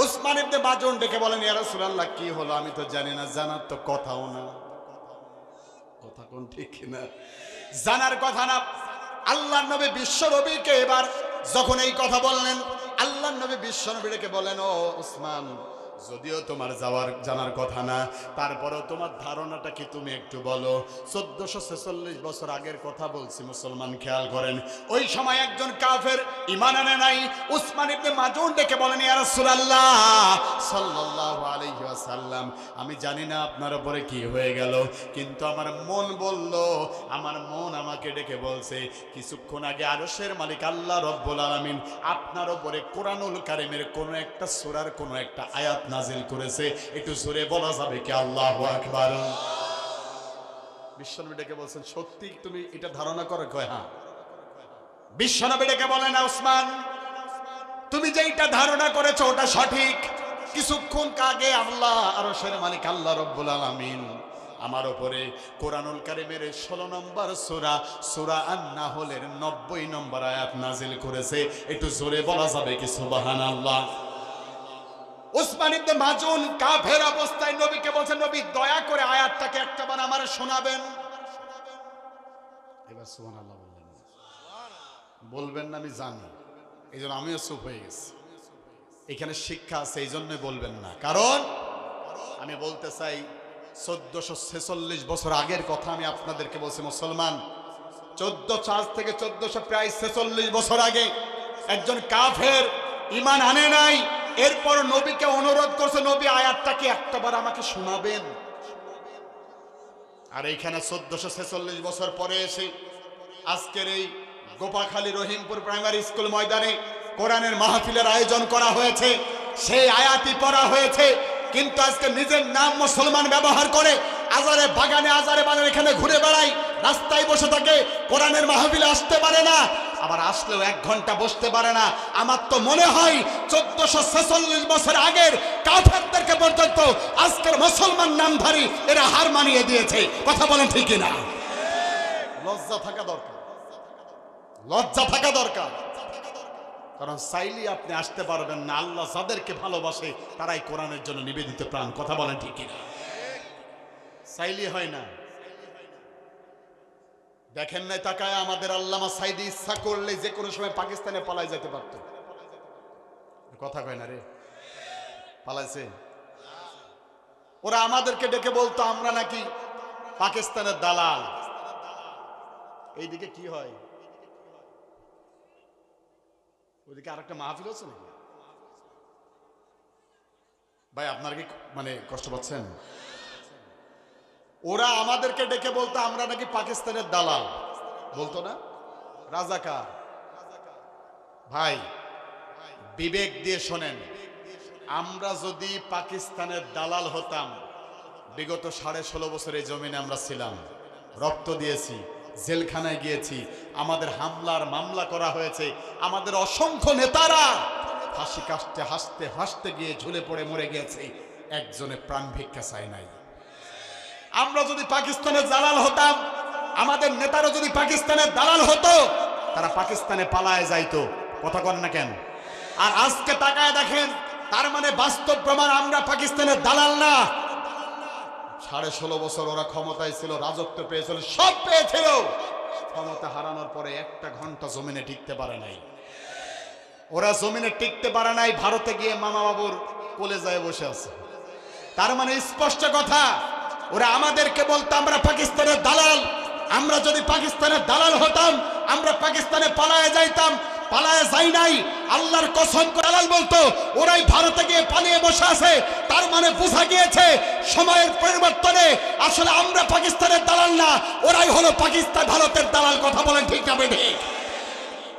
উসমান ইবনে মাজুন ডেকে বলেন ইয়া রাসূলুল্লাহ কি হলো? আমি তো জানি না, জানার তো কথাও না। কথা কোন ঠিক না? জানার কথা না। আল্লাহর নবী বিশ্বনবীকে এবার যখন এই কথা বললেন, আল্লাহর নবী বিশ্বনবীকে বলেন ও উসমান, যদিও তোমার জানার কথা না, তারপরেও তোমার ধারণাটা কি তুমি একটু বলো। 1446 বছর আগের কথা বলছি মুসলমান, খেয়াল করেন। ওই সময় একজন কাফের ঈমান আনে নাই। উসমান ইবনে মাজুন ডেকে বলেন ইয়া রাসূলুল্লাহ সাল্লাল্লাহু আলাইহি ওয়াসাল্লাম, আমি জানি না আপনার উপরে কি হয়ে গেল, কিন্তু আমার মন বলল, আমার মন আমাকে ডেকে বলছে কিছুক্ষণ আগে আরশের মালিক আল্লাহ রব্বুল আলামিন আপনার উপরে কোরআনুল কারীমের কোন একটা সূরার কোন একটা আয়াত নাজিল করেছে। একটু জোরে বলা যাবে কি আল্লাহু আকবার? বিশ্বনবী ডেকে বলছেন সত্যি তুমি এটা ধারণা করো? কয় হ্যাঁ। বিশ্বনবী ডেকে বলেন উসমান, তুমি যেটা ধারণা করেছো ওটা সঠিক। কিছুক্ষণ আগে আল্লাহ আরশের মালিক আল্লাহ রব্বুল আলামিন আমার উপরে কোরআনুল কারীমের 16 নম্বর সূরা, সূরা আন-নাহলের 90 নম্বর আয়াত নাজিল করেছে। একটু জোরে বলা যাবে কি সুবহানাল্লাহ? উসমান ইবনে মাজুন কাফের অবস্থায় নবীকে বলছেন নবী দয়া করে আয়াতটাকে একটাবার আমারে শোনাবেন। এবার সুবহানাল্লাহ বললেন না, বলবেন না আমি জানি, এই জন্য আমিও চুপ হয়ে গেছি। এখানে শিক্ষা আছে, এই জন্যই বলবেন না, কারণ আমি বলতে চাই 1446 বছর আগের কথা আমি আপনাদেরকে বলছি। মুসলমান 1404 থেকে 1400 প্রায় 46 বছর আগে একজন কাফের ঈমান আনে নাই, এরপর নবীকে অনুরোধ করছে, নবী আয়াতটা কি একটাবার আমাকে শোনাবেন। আর এইখানে 1446 বছর পরে এসে আজকের এই গোপাখালী রহিমপুর প্রাইমারি স্কুল ময়দানে কোরআনের মাহফিলের আয়োজন করা হয়েছে, সেই আয়াতই পড়া হয়েছে, কিন্তু আজকে নিজের নাম মুসলমান ব্যবহার করে আজারে বাগানে এখানে ঘুরে বেড়ায়, রাস্তায় বসে থাকে, কোরআনের মাহফিলে আসতে পারে না, আবার আসলেও 1 ঘন্টা বসতে পারে না। আমার তো মনে হয় 1446 বছর আগের কাফেরদেরকে পর্যন্ত আজকের মুসলমান নামধারী এরা হার মানিয়ে দিয়েছে। কথা বলেন ঠিক না? লজ্জা থাকা দরকার, লজ্জা থাকা দরকার, কারণ চাইলে আপনি আসতে পারবেন না। আল্লাহ যাদেরকে ভালোবাসে তারাই কোরআনের জন্য নিবেদিত প্রাণ। কথা বলেন ঠিক না? চাইলে হয় না। দেখেন নাই তাকায় আমাদের আল্লামা সাইদি ইচ্ছা করলে যে কোনো সময় পাকিস্তানে পালাই যেতে পারত। কথা কয় না রে, পালাইছে। ওরা আমাদেরকে ডেকে বলতো আমরা নাকি পাকিস্তানের দালাল। এইদিকে কি হয়, ওইদিকে আরেকটা মাহফিল হচ্ছে নাকি? ভাই আপনার কি মানে কষ্ট পাচ্ছেন? ওরা আমাদেরকে ডেকে বলতো আমরা নাকি পাকিস্তানের দালাল, বলতো না রাজাকার। ভাই বিবেক দিয়ে শোনেন, আমরা যদি পাকিস্তানের দালাল হতাম, বিগত 16.5 বছর এই জমিনে আমরা ছিলাম, রক্ত দিয়েছি, জেলখানায় গিয়েছি, আমাদের হামলার মামলা করা হয়েছে, আমাদের অসংখ্য নেতারা ফাঁসি কাটতে হাসতে হাসতে গিয়ে ঝুলে পড়ে মরে গিয়েছে, একজনে প্রাণ ভিক্ষা চায় নাই। আমরা যদি পাকিস্তানের দালাল হতাম, আমাদের নেতারা যদি পাকিস্তানের দালাল হতো, তারা পাকিস্তানে পালায় যাইতো। কথা বলেন না কেন? আর আজকে তাকায় দেখেন, তার মানে বাস্তব প্রমাণ আমরা পাকিস্তানের দালাল না। 16.5 বছর ওরা ক্ষমতায় ছিল, রাজত্ব পেয়েছিল, সব পেয়েছিল, ক্ষমতা হারানোর পরে 1 ঘন্টা জমিনে টিকতে পারে নাই। ওরা জমিনে টিকতে পারে নাই, ভারতে গিয়ে মামা বাবুর কোলে যায় বসে আছে। তার মানে স্পষ্ট কথা, ওরা আমাদেরকে বলতো আমরা পাকিস্তানের দালাল। আমরা যদি পাকিস্তানের দালাল হতাম, আমরা পাকিস্তানে পালায়ে যাইতাম, পালায়ে যাই নাই। আল্লাহর কসম করে দালাল বলতো, ওরাই ভারতে গিয়ে পালিয়ে বসে আছে। তার মানে বোঝা গিয়েছে সময়ের পরিবর্তনে আসলে আমরা পাকিস্তানের দালাল না, ওরাই হলো পাকিস্তান ভারতের দালাল। কথা বলেন ঠিক না বেঠিক?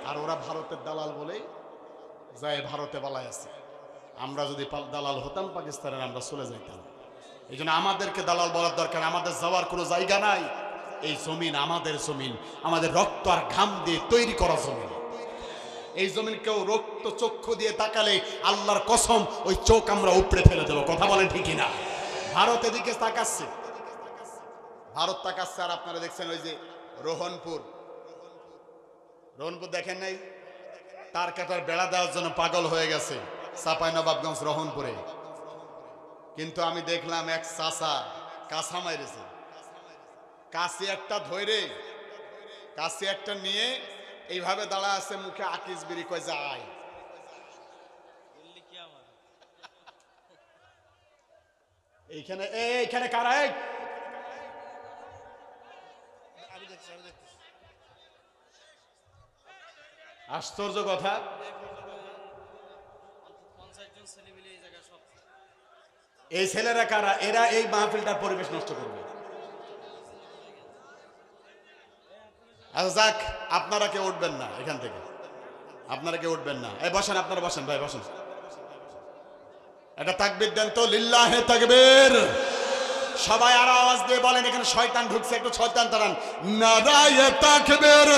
আর ওরা ভারতের দালাল বলে যায় ভারতে পালায় আছে। আমরা যদি দালাল হতাম পাকিস্তানের, আমরা চলে যাইতাম। এই জন্য আমাদেরকে দালাল বলার দরকার, আমাদের যাওয়ার কোনো জায়গা নাই। এই জমিন আমাদের জমিন, আমাদের রক্ত আর ঘাম দিয়ে তৈরি করা জমিন। এই জমিন কেউ রক্ত চক্ষু দিয়ে তাকালে আল্লাহর কসম ওই চোখ আমরা উপড়ে ফেলে দেবো। কথা বলেন ঠিক না? ভারত এদিকে তাকাচ্ছে, ভারত তাকাচ্ছে, আর আপনারা দেখছেন ওই যে রোহনপুর দেখেন নাই? তার কাটার বেড়া দেওয়ার জন্য পাগল হয়ে গেছে চাঁপাইনবাবগঞ্জ রোহনপুরে। কিন্তু আমি দেখলাম এক চাচা কাঁচা মাইরেছে, কাশি একটা ধরে, কাশি একটা নিয়ে এইভাবে দাঁড়া আছে, মুখে আকিস বিড়ি কয় যায়। এইখানে কারা? আশ্চর্য কথা, এই ছেলেরা কারা? এরা এই মাহফিলটার পরিবেশ নষ্ট করবে। আচ্ছা যাক, আপনারা কেউ উঠবেন না এখান থেকে, আপনারা কেউ উঠবেন না। এই বসেন, আপনারা বসেন ভাই, বসেন। এটা তাকবীর দেন তো, লিল্লাহে তাকবীর। সবাই আর আওয়াজ দিয়ে বলেন, এখানে শয়তান ঢুকছে, একটু শয়তান তাড়ান। নারায়ে তাকবীর,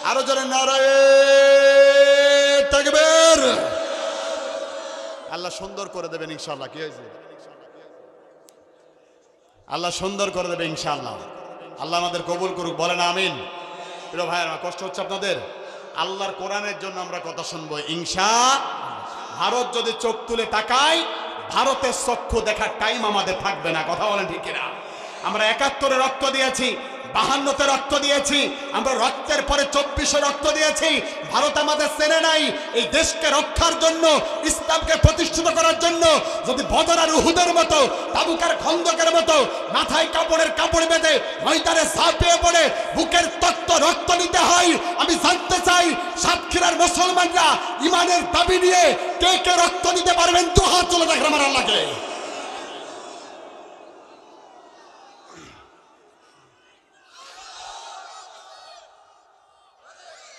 আরো জোরে নারায়ে তাকবীর। আল্লাহ সুন্দর করে দেবেন ইনশাআল্লাহ। কি হয়েছে? আল্লাহ সুন্দর করে দেবে ইনশাআল্লাহ। আল্লাহ আমাদের কবুল করুক, বলেন আমিন। প্রিয় ভাই, আমার কষ্ট হচ্ছে আপনাদের? আল্লাহর কোরআনের জন্য আমরা কথা শুনবো ইনশাআল্লাহ। ভারত যদি চোখ তুলে তাকায়, ভারতের চক্ষু দেখার টাইম আমাদের থাকবে না। কথা বলেন ঠিক কিনা? আমরা 71-এ রক্ত দিয়েছি, 52তে রক্ত দিয়েছি, আমরা রক্তের পরে 24-এ রক্ত দিয়েছি। ভারত আমাদের চেনে নাই। এই দেশকে রক্ষার জন্য, ইসলামকে প্রতিষ্ঠিত করার জন্য যদি বদর আর উহুদের মতো, তাবুক আর খন্দকের মতো মাথায় কাপড়ের কাপড় বেঁধে ময়দানে ঝাঁপিয়ে পড়ে বুকের তক্ত রক্ত নিতে হয়, আমি জানতে চাই সাতক্ষীরার মুসলমানরা ইমানের দাবি নিয়ে কে কে রক্ত দিতে পারবেন? দু হাত তুলে দেখেন আমার আল্লাহকে।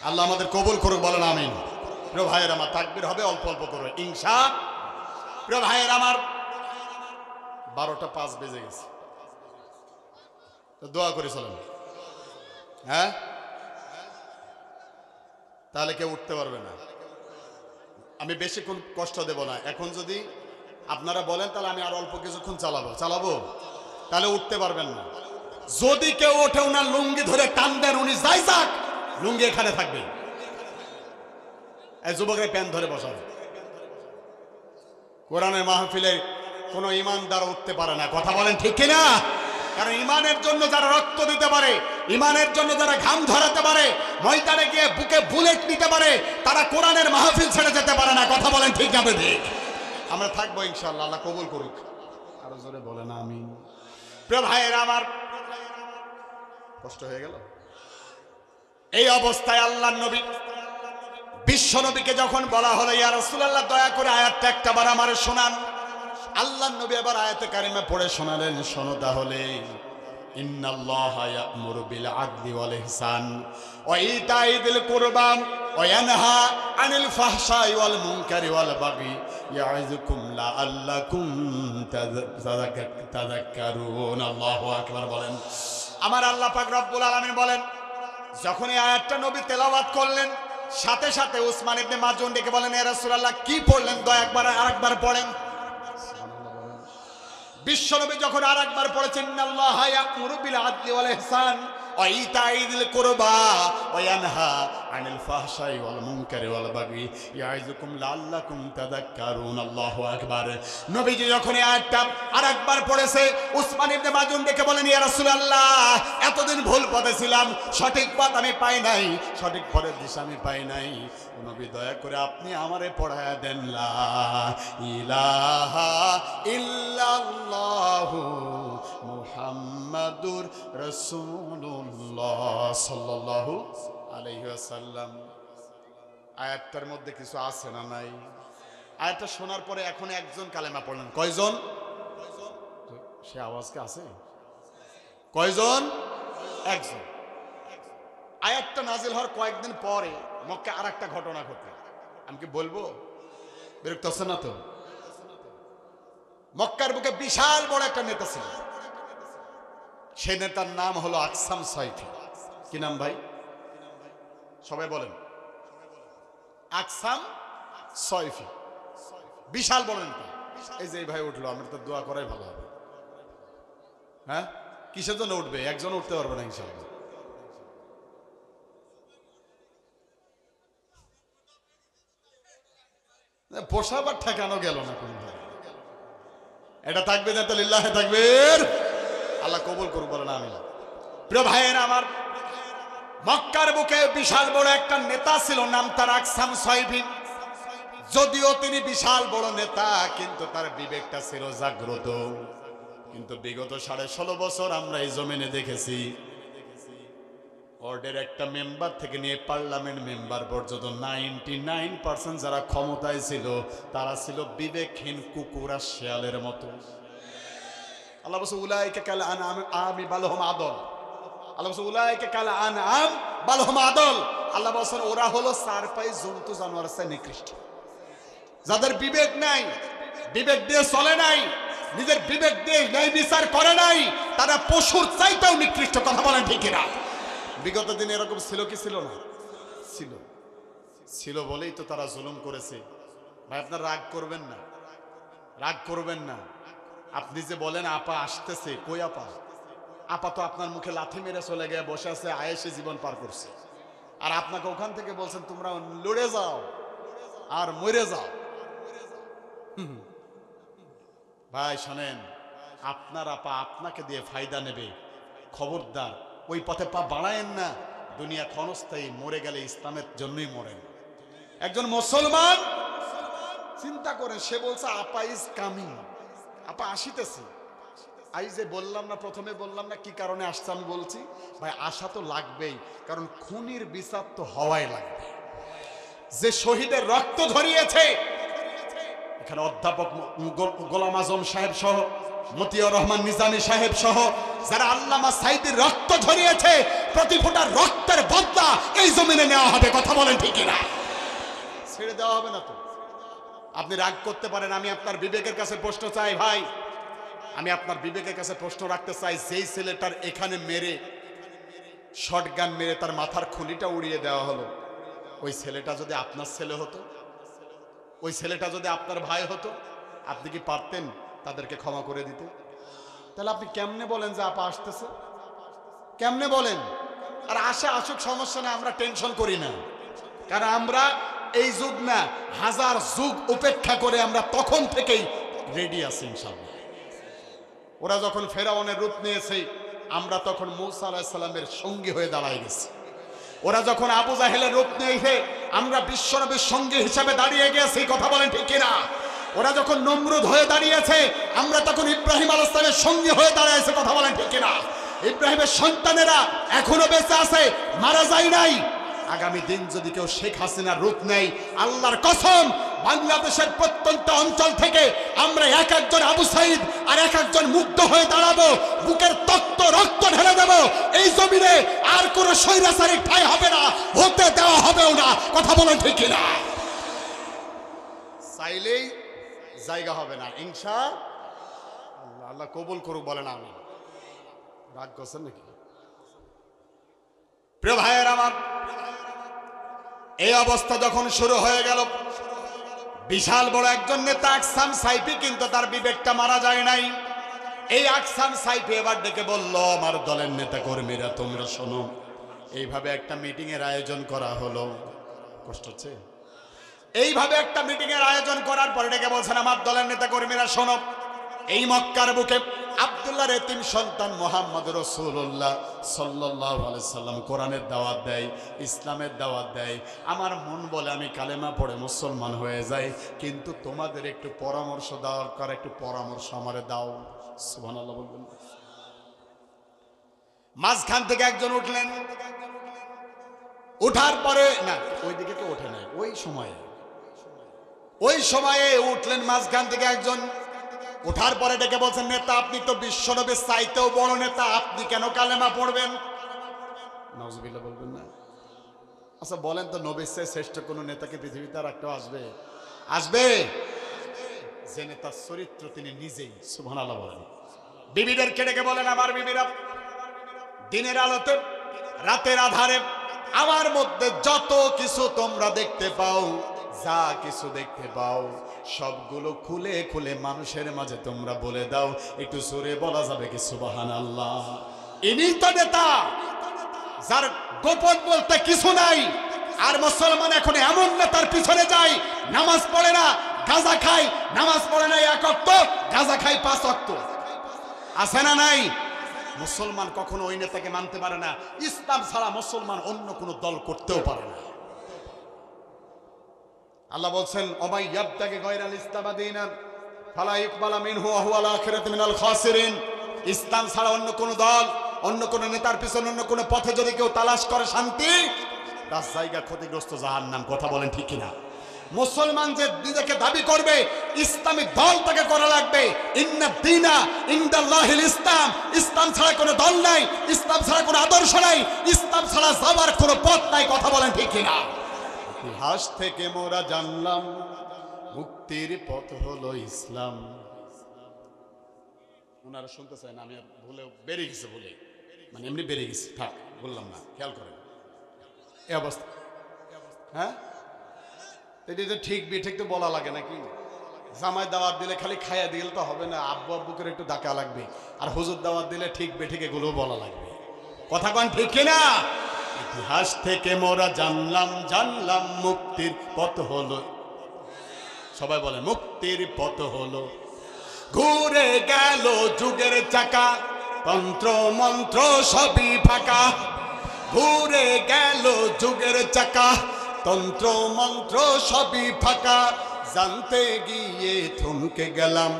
আল্লাহ আমাদের কবুল করুক, বলেন আমিন। প্রিয় ভাইয়ের আমার, তাকবীর হবে অল্প অল্প করে ইনশা। প্রিয় ভাইয়ের আমার, 12টা 5 বেজে গেছে, তো দোয়া করে চলেন। হ্যাঁ, তাহলে কেউ উঠতে পারবে না। আমি বেশিক্ষণ কষ্ট দেব না। এখন যদি আপনারা বলেন তাহলে আমি আর অল্প কিছুক্ষণ চালাবো, তাহলে উঠতে পারবেন না। যদি কেউ ওঠে ওনার লুঙ্গি ধরে টান দেন, উনি যাই যাক, লুঙ্গি এখানে থাকবে। এই যুবকের প্যান্ট ধরে বসাবে। কোরআনের মাহফিলে কোনো ইমানদার উঠতে পারে না, কথা বলেন ঠিক কিনা? কারণ ইমানের জন্য যারা রক্ত দিতে পারে, ইমানের জন্য যারা ঘাম ঝরাতে পারে, ময়দানে গিয়ে বুকে বুলেট নিতে পারে, তারা কোরআনের মাহফিল ছেড়ে যেতে পারে না, কথা বলেন ঠিক না ঠিক? আমরা থাকবো ইনশাআল্লাহ, আল্লাহ কবুল করুক। আরো জোরে বলেন আমিন। প্রিয় ভাইয়েরা আমার, কষ্ট হয়ে গেল। এই অবস্থায় আল্লাহর নবী, বিশ্ব নবীকে যখন বলা হলো ইয়া রাসূলুল্লাহ দয়া করে আয়াতটা একটাবার আমারে শোনান, আল্লাহর নবী আবার আয়াতে কারিমা পড়ে শোনালেন। শোনো তাহলে, ইন্নাল্লাহা ইয়া'মুরু বিল আদলি ওয়াল ইহসান ওয়া ইতাই যিল কুরবা ওয়া ইয়ানহা আনিল ফাহশাই ওয়াল মুনকারি ওয়াল বাগি ইয়া'iযুকুম লাআল্লাকুম তাযাক্কারুন। আল্লাহু আকবার বলেন। আমার আল্লাহ পাক রব্বুল আলামিন বলেন, যখন এই আয়াতটা নবী তেলাওয়াত করলেন, সাথে সাথে উসমান ইবনে মাজুন ডেকে বলেন, ইয়া রাসূলুল্লাহ কি পড়লেন? দয়া একবার আরেকবার পড়েন। বিশ্বনবী যখন আরেকবার পড়েছেন, ইন্নাল্লাহা ইয়া'মুরু বিল আদলি ওয়াল ইহসান ওয়া ইতাই যিল কুরবা ওয়া ইয়ানহা আনিল ফাহশাই ওয়াল মুনকারি ওয়াল বাগি ইয়া'iযুকুম লাআল্লাকুম তাযাক্কারুন। আল্লাহু আকবার। নবীজি যখন এই আয়াতটা আরেকবার পড়েছে, উসমান ইবনে মাজুন ডেকে বলেন, ইয়া রাসূলুল্লাহ এতদিন ভুল পথে ছিলাম, সঠিক পথ আমি পাই নাই, সঠিক পথের দিশা আমি পাই নাই, নবী দয়া করে আপনি আমারে পড়ায়া দেন, লা ইলাহা ইল্লাল্লাহু মুহাম্মাদুর রাসূলুল্লাহ সাল্লাল্লাহু আলাইহি ওয়াসাল্লাম। আয়াতটার মধ্যে কিছু আছে না নাই? আয়াতটা শোনার পরে এখন একজন কালেমা পড়লেন। কয়জন? সে আওয়াজ কি আছে? কয়জন? একজন। আয়াতটা নাজিল হওয়ার কয়েকদিন পরে মক্কায় আরেকটা ঘটনা ঘটল। আমি কি বলবো? বিরক্ত হচ্ছেন না তো? মক্কার বুকে বিশাল বড় একটা নেতা ছিল। সে নেতার নাম হলো আকসাম সাইফি। কি নাম ভাই? সবাই বলেন। আকসাম সাইফি, বিশাল বড় নেতা। এই যে ভাই উঠলো, আমরা তো দোয়া করাই ভালো হবে। হ্যাঁ, কিসের জন্য উঠবে? একজন উঠতে পারবে না ইনশাআল্লাহ। পোষাবার ঠেকানো গেল না কোন ভাই। এটা থাকবে না তো লিল্লাহে তাকবীর। আল্লাহ কবুল করুক, বলেন আমিন। প্রিয় ভাইয়েরা আমার, মক্কার বুকে বিশাল বড় একটা নেতা ছিল, নাম তার আকসাম সাইফি। যদিও তিনি বিশাল বড় নেতা, কিন্তু তার বিবেকটা ছিল জাগ্রত। কিন্তু বিগত 16.5 বছর আমরা এই জমিনে দেখেছি, ওয়ার্ডের একটা মেম্বার থেকে নিয়ে পার্লামেন্ট মেম্বার পর্যন্ত 99% যারা ক্ষমতায় ছিল, তারা ছিল বিবেকহীন কুকুর আর শেয়ালের মতো। আল্লাহ বলছে উলাইকা কাল আনআমি বালহুম আদল। আল্লাহ বলছে উলাইকা কাল আনআম বালহুম আদল। আল্লাহ বলছেন ওরা হলো চারপাই জন্তু জানোয়ার চেয়ে নিকৃষ্ট। যাদের বিবেক নাই, বিবেক দিয়ে চলে নাই, নিজের বিবেক দিয়ে ন্যায় বিচার করে নাই, তারা পশুর চাইতেও নিকৃষ্ট। কথা বলেন ঠিক কিনা? বিগত দিনে এরকম ছিল কি ছিল না? ছিল বলেই তো তারা জুলুম করেছে। ভাই আপনার রাগ করবেন না, রাগ করবেন না। আপনি যে বলেন আপা আসতেছে, কই আপা? আপা তো আপনার মুখে লাথি মেরে চলে গিয়ে বসে আছে, আয়েসে জীবন পার করছে। আর আপনাকে ওখান থেকে বলছেন তোমরা লড়ে যাও আর মরে যাও। ভাই শোনেন, আপনার আপা আপনাকে দিয়ে ফায়দা নেবে, খবরদার ওই পথে পা বাড়ায়েন না। দুনিয়া ক্ষণস্থায়ী, মরে গেলে ইসলামের জন্যই মরেন। একজন মুসলমান চিন্তা করেন, সে বলছে আপা ইজ কামিং, আপা আসিতেছে। আই যে বললাম না, প্রথমে বললাম না কি কারণে আসছে, আমি বলছি ভাই আশা তো লাগবেই, কারণ খুনির বিচার তো হওয়াই লাগবে। যে শহীদের রক্ত ঝরিয়েছে, এখানে অধ্যাপক গোলাম আজম সাহেব সহ, মতিউর রহমান নিজামী সাহেব সহ যারা আল্লামা সাঈদীর রক্ত ঝরিয়েছে, প্রতি ফোঁটা রক্তের বদলা এই জমিনে নেওয়া হবে। কথা বলেন ঠিক না? ছেড়ে দেওয়া হবে না তো। আপনি রাগ করতে পারেন, আমি আপনার বিবেকের কাছে প্রশ্ন চাই ভাই, আমি আপনার বিবেকের কাছে প্রশ্ন রাখতে চাই, যেই ছেলেটার এখানে মেরে শটগান মেরে তার মাথার খুলিটা উড়িয়ে দেওয়া হলো, ওই ছেলেটা যদি আপনার ছেলে হতো, ওই ছেলেটা যদি আপনার ভাই হতো, আপনি কি পারতেন তাদেরকে ক্ষমা করে দিতে? তাহলে আপনি কেমনে বলেন যে আপা আসতেছে? কেমনে বলেন? আর আসা আসুক, সমস্যা না, আমরা টেনশন করি না, কারণ আমরা এই যুগ না, হাজার যুগ উপেক্ষা করে আমরা তখন থেকেই রেডি আছি ইনশাআল্লাহ। ওরা যখন ফেরাউনের রূপ নিয়েছে, আমরা তখন মূসা আলাইহিস সালামের সঙ্গী হয়ে দাঁড়ায় গেছি। ওরা যখন আবু জাহেলের রূপ নিয়েছে, আমরা বিশ্বনবীর সঙ্গী হিসাবে দাঁড়িয়ে গেছি। কথা বলেন ঠিক কিনা? ওরা যখন নমরুদ হয়ে দাঁড়িয়েছে, আমরা তখন ইব্রাহিম আলাইহিস সালামের সঙ্গী হয়ে দাঁড়িয়েছে। কথা বলেন ঠিক কিনা? ইব্রাহিমের সন্তানেরা এখনো বেঁচে আছে, মারা যায় নাই। আগামী দিন যদি কেউ শেখ হাসিনার রূপ নেয়, আল্লাহর কসম, বাংলাদেশের প্রত্যন্ত অঞ্চল থেকে আমরা এক একজন আবু সাঈদ আর এক একজন মুগ্ধ হয়ে দাঁড়াবো, বুকের তক্ত রক্ত ঢেলে দেব। এই জমিনে আর কোনো স্বৈরাচারী ঠাঁই হবে না, হতে দেওয়া হবেও না। কথা বলেন ঠিক কিনা? চাইলেই জায়গা হবে না ইনশাআল্লাহ। আল্লাহ কবুল করুক, বলেন আমিন। রাগ করছেন নাকি? প্রিয় ভাইয়ের আমার, এই অবস্থা যখন শুরু হয়ে গেল, বিশাল বড় একজন নেতা আকসাম সাইফি, কিন্তু তার বিবেকটা মারা যায় নাই। এই আকসাম সাইফি এবার ডেকে বলল, আমার দলের নেতা কর্মীরা তোমরা শোনো, এইভাবে একটা মিটিং এর আয়োজন করা হলো। কষ্ট হচ্ছে? এইভাবে একটা মিটিং এর আয়োজন করার পরে ডেকে বলছেন, আমার দলের নেতা কর্মীরা শোনো, এই মক্কার বুকে আব্দুল্লাহর এতিম সন্তান মুহাম্মদ রাসূলুল্লাহ সাল্লাল্লাহু আলাইহি সাল্লাম কোরআনের দাওয়াত দেয়, ইসলামের দাওয়াত দেয়। আমার মন বলে আমি কালেমা পড়ে মুসলমান হয়ে যাই, কিন্তু তোমাদের একটু পরামর্শ দরকার, একটু পরামর্শ আমারে দাও। সুবহানাল্লাহ বলবেন। মাঝখান থেকে একজন উঠলেন, উঠার পরে না, ওইদিকে তো ওঠে নাই, ওই সময়ে উঠলেন মাঝখান থেকে একজন। উঠার পরে ডেকে বলছেন, নেতা আপনি তো বিশ্বনবীর চাইতেও বড় নেতা, আপনি কেন কালেমা পড়বেন? নাউজুবিল্লাহ বলবেন না? আচ্ছা বলেন তো, নবীর চেয়ে শ্রেষ্ঠ কোন নেতাকে পৃথিবীতে আর একটা আসবে? আসবে যে নেতার চরিত্র তিনি নিজেই। সুবহানাল্লাহ বলেন। বিবিদেরকে ডেকে বলেন, আমার বিবিরা, দিনের আলোতে রাতের আধারে আমার মধ্যে যত কিছু তোমরা দেখতে পাও, যা কিছু দেখতে পাও, সবগুলো খুলে খুলে মানুষের মাঝে তোমরা বলে দাও। একটু জোরে বলা যাবে কি সুবহানাল্লাহ? ইনি তো নেতা, যার গোপন বলতে কিছু নাই। আর মুসলমান এখন এমন নেতার পিছনে যায়, নামাজ পড়ে না, গাঁজা খায়, নামাজ পড়ে না 1 ওয়াক্ত, গাঁজা খায় 5 ওয়াক্ত। আছে না নাই? মুসলমান কখনো ওই নেতাকে মানতে পারে না। ইসলাম ছাড়া মুসলমান অন্য কোনো দল করতেও পারে না। আল্লাহ বলছেন, ওমাই ইয়াবতাগি গায়রাল ইসলাম দীনান ফালা ইকবালা মিনহু ওয়া হুয়াল আখিরাতু মিনাল খাসিরিন। ইসলাম ছাড়া অন্য কোন দল, অন্য কোন নেতার পিছনে, অন্য কোন পথে যদি কেউ তালাশ করে শান্তি, তার জায়গা ক্ষতিগ্রস্ত জাহান্নাম। কথা বলেন ঠিক কিনা? মুসলমান যে নিজেকে দাবি করবে ইসলামী দল তাকে করা লাগবে। ইন্না দীনা ইনদাল্লাহিল ইসলাম। ইসলাম ছাড়া কোনো দল নাই, ইসলাম ছাড়া কোনো আদর্শ নাই, ইসলাম ছাড়া যাওয়ার কোনো পথ নাই। কথা বলেন ঠিক কিনা? ইতিহাস থেকে মোরা জানলাম মুক্তির পথ হলো ইসলাম। ওনারা শুনতে চায় না, আমি ভুলে বেরিয়ে গেছি, বলে মানে এমনি বেরিয়ে গেছি, থাক বললাম না, খেয়াল করেন এই অবস্থা। হ্যাঁ, ঠিক বিঠিক তো বলা লাগে নাকি? জামাই দাওয়াত দিলে খালি খাইয়া দিলে তো হবে না, আব্বু আব্বু করে একটু ডাকা লাগবে। আর হুজুর দাওয়াত দিলে ঠিক বেঠিক এগুলো বলা লাগবে। কথা কন ঠিক কিনা? ইতিহাস থেকে মোরা জানলাম মুক্তির পথ হলো, সবাই বলে মুক্তির পথ হলো। ঘুরে গেল যুগের চাকা, তন্ত্র মন্ত্র সবই ফাঁকা, ঘুরে গেল যুগের চাকা, তন্ত্র মন্ত্র সবই ফাঁকা, জানতে গিয়ে থমকে গেলাম,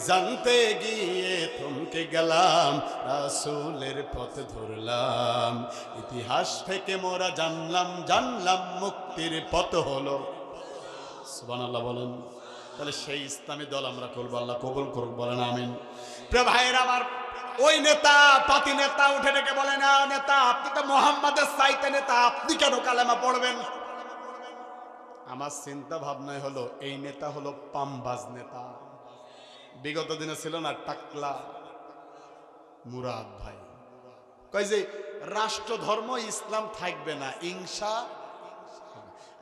জানতে গিয়ে থমকে গেলাম, রাসূলের পথ ধরলাম, ইতিহাস থেকে মোরা জানলাম, জানলাম মুক্তির পথ হলো। সুবহানাল্লাহ বলেন। তাহলে সেই ইসলামী দল আমরা করবো, আল্লাহ কবুল করুক, বলেন আমিন। প্রিয় ভাইয়েরা আমার, ওই নেতা পাতি নেতা উঠে ডেকে বলে, না নেতা আপনি তো মুহাম্মাদের চাইতে নেতা, আপনি কেন কালেমা পড়বেন? আমার চিন্তা ভাবনায় হলো এই নেতা হলো পামবাজ নেতা। বিগত দিনে ছিল না টাকলা মুরাদ ভাই, কয় যে রাষ্ট্র ধর্ম ইসলাম থাকবে না, ইনশা।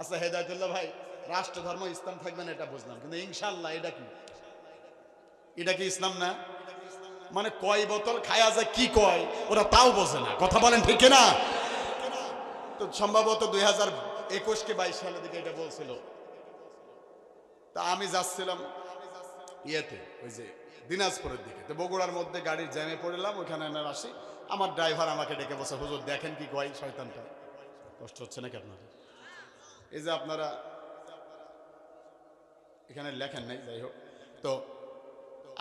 আচ্ছা হেদায়েতুল্লাহ ভাই, রাষ্ট্র ধর্ম ইসলাম থাকবে না এটা বুঝলাম, কিন্তু ইনশাআল্লাহ এটা কি? এটা কি ইসলাম না? মানে কয় বোতল খায়া যায় কি কয় ওরা তাও বোঝে না, কথা বলেন ঠিক না? তো সম্ভবত 2021 কি 22 সালের দিকে এটা বলছিল। তা আমি যাচ্ছিলাম ইয়েতে, ওই যে দিনাজপুরের দিকে, তো বগুড়ার মধ্যে গাড়ির জ্যামে পড়লাম, ওখানে আমি আসি, আমার ড্রাইভার আমাকে ডেকে বসে, হুজুর দেখেন কি কয় শয়তানটা। কষ্ট হচ্ছে নাকি আপনাদের? এই যে আপনারা এখানে লেখেন নাই, যাই হোক, তো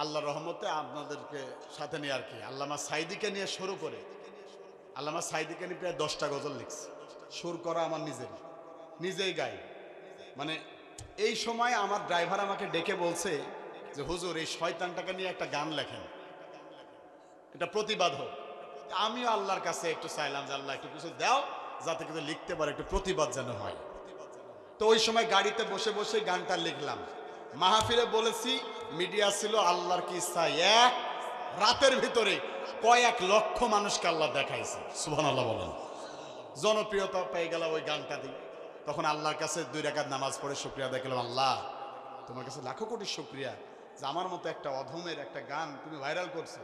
আল্লাহর রহমতে আপনাদেরকে সাথে নিয়ে আর কি, আল্লামা সাইদিকে নিয়ে শুরু করে, আল্লামা সাইদিকে নিয়ে প্রায় 10টা গজল লিখছে, সুর করা আমার নিজেই গাই। মানে এই সময় আমার ড্রাইভার আমাকে ডেকে বলছে যে হুজুর এই শয়তানটাকে নিয়ে একটা গান লেখেন, এটা প্রতিবাদ হোক। আমিও আল্লাহর কাছে একটু চাইলাম যে আল্লাহ একটু কিছু দাও যাতে কিছু লিখতে পারে, একটু প্রতিবাদ যেন হয়। তো ওই সময় গাড়িতে বসে বসে গানটা লিখলাম। মাহফিলে বলেছি, মিডিয়া ছিল, আল্লাহর কি ইচ্ছা এক রাতের ভিতরে কয়েক লক্ষ মানুষকে আল্লাহ দেখাইছে। সুবহানাল্লাহ বলেন। জনপ্রিয়তা পেয়ে গেল ওই গানটা দিয়ে। তখন আল্লাহর কাছে 2 রাকাত নামাজ পড়ে শুকরিয়া আদায় করলাম, আল্লাহ তোমার কাছে লাখো কোটি শুকরিয়া যে আমার মতো একটা অধমের একটা গান তুমি ভাইরাল করছো,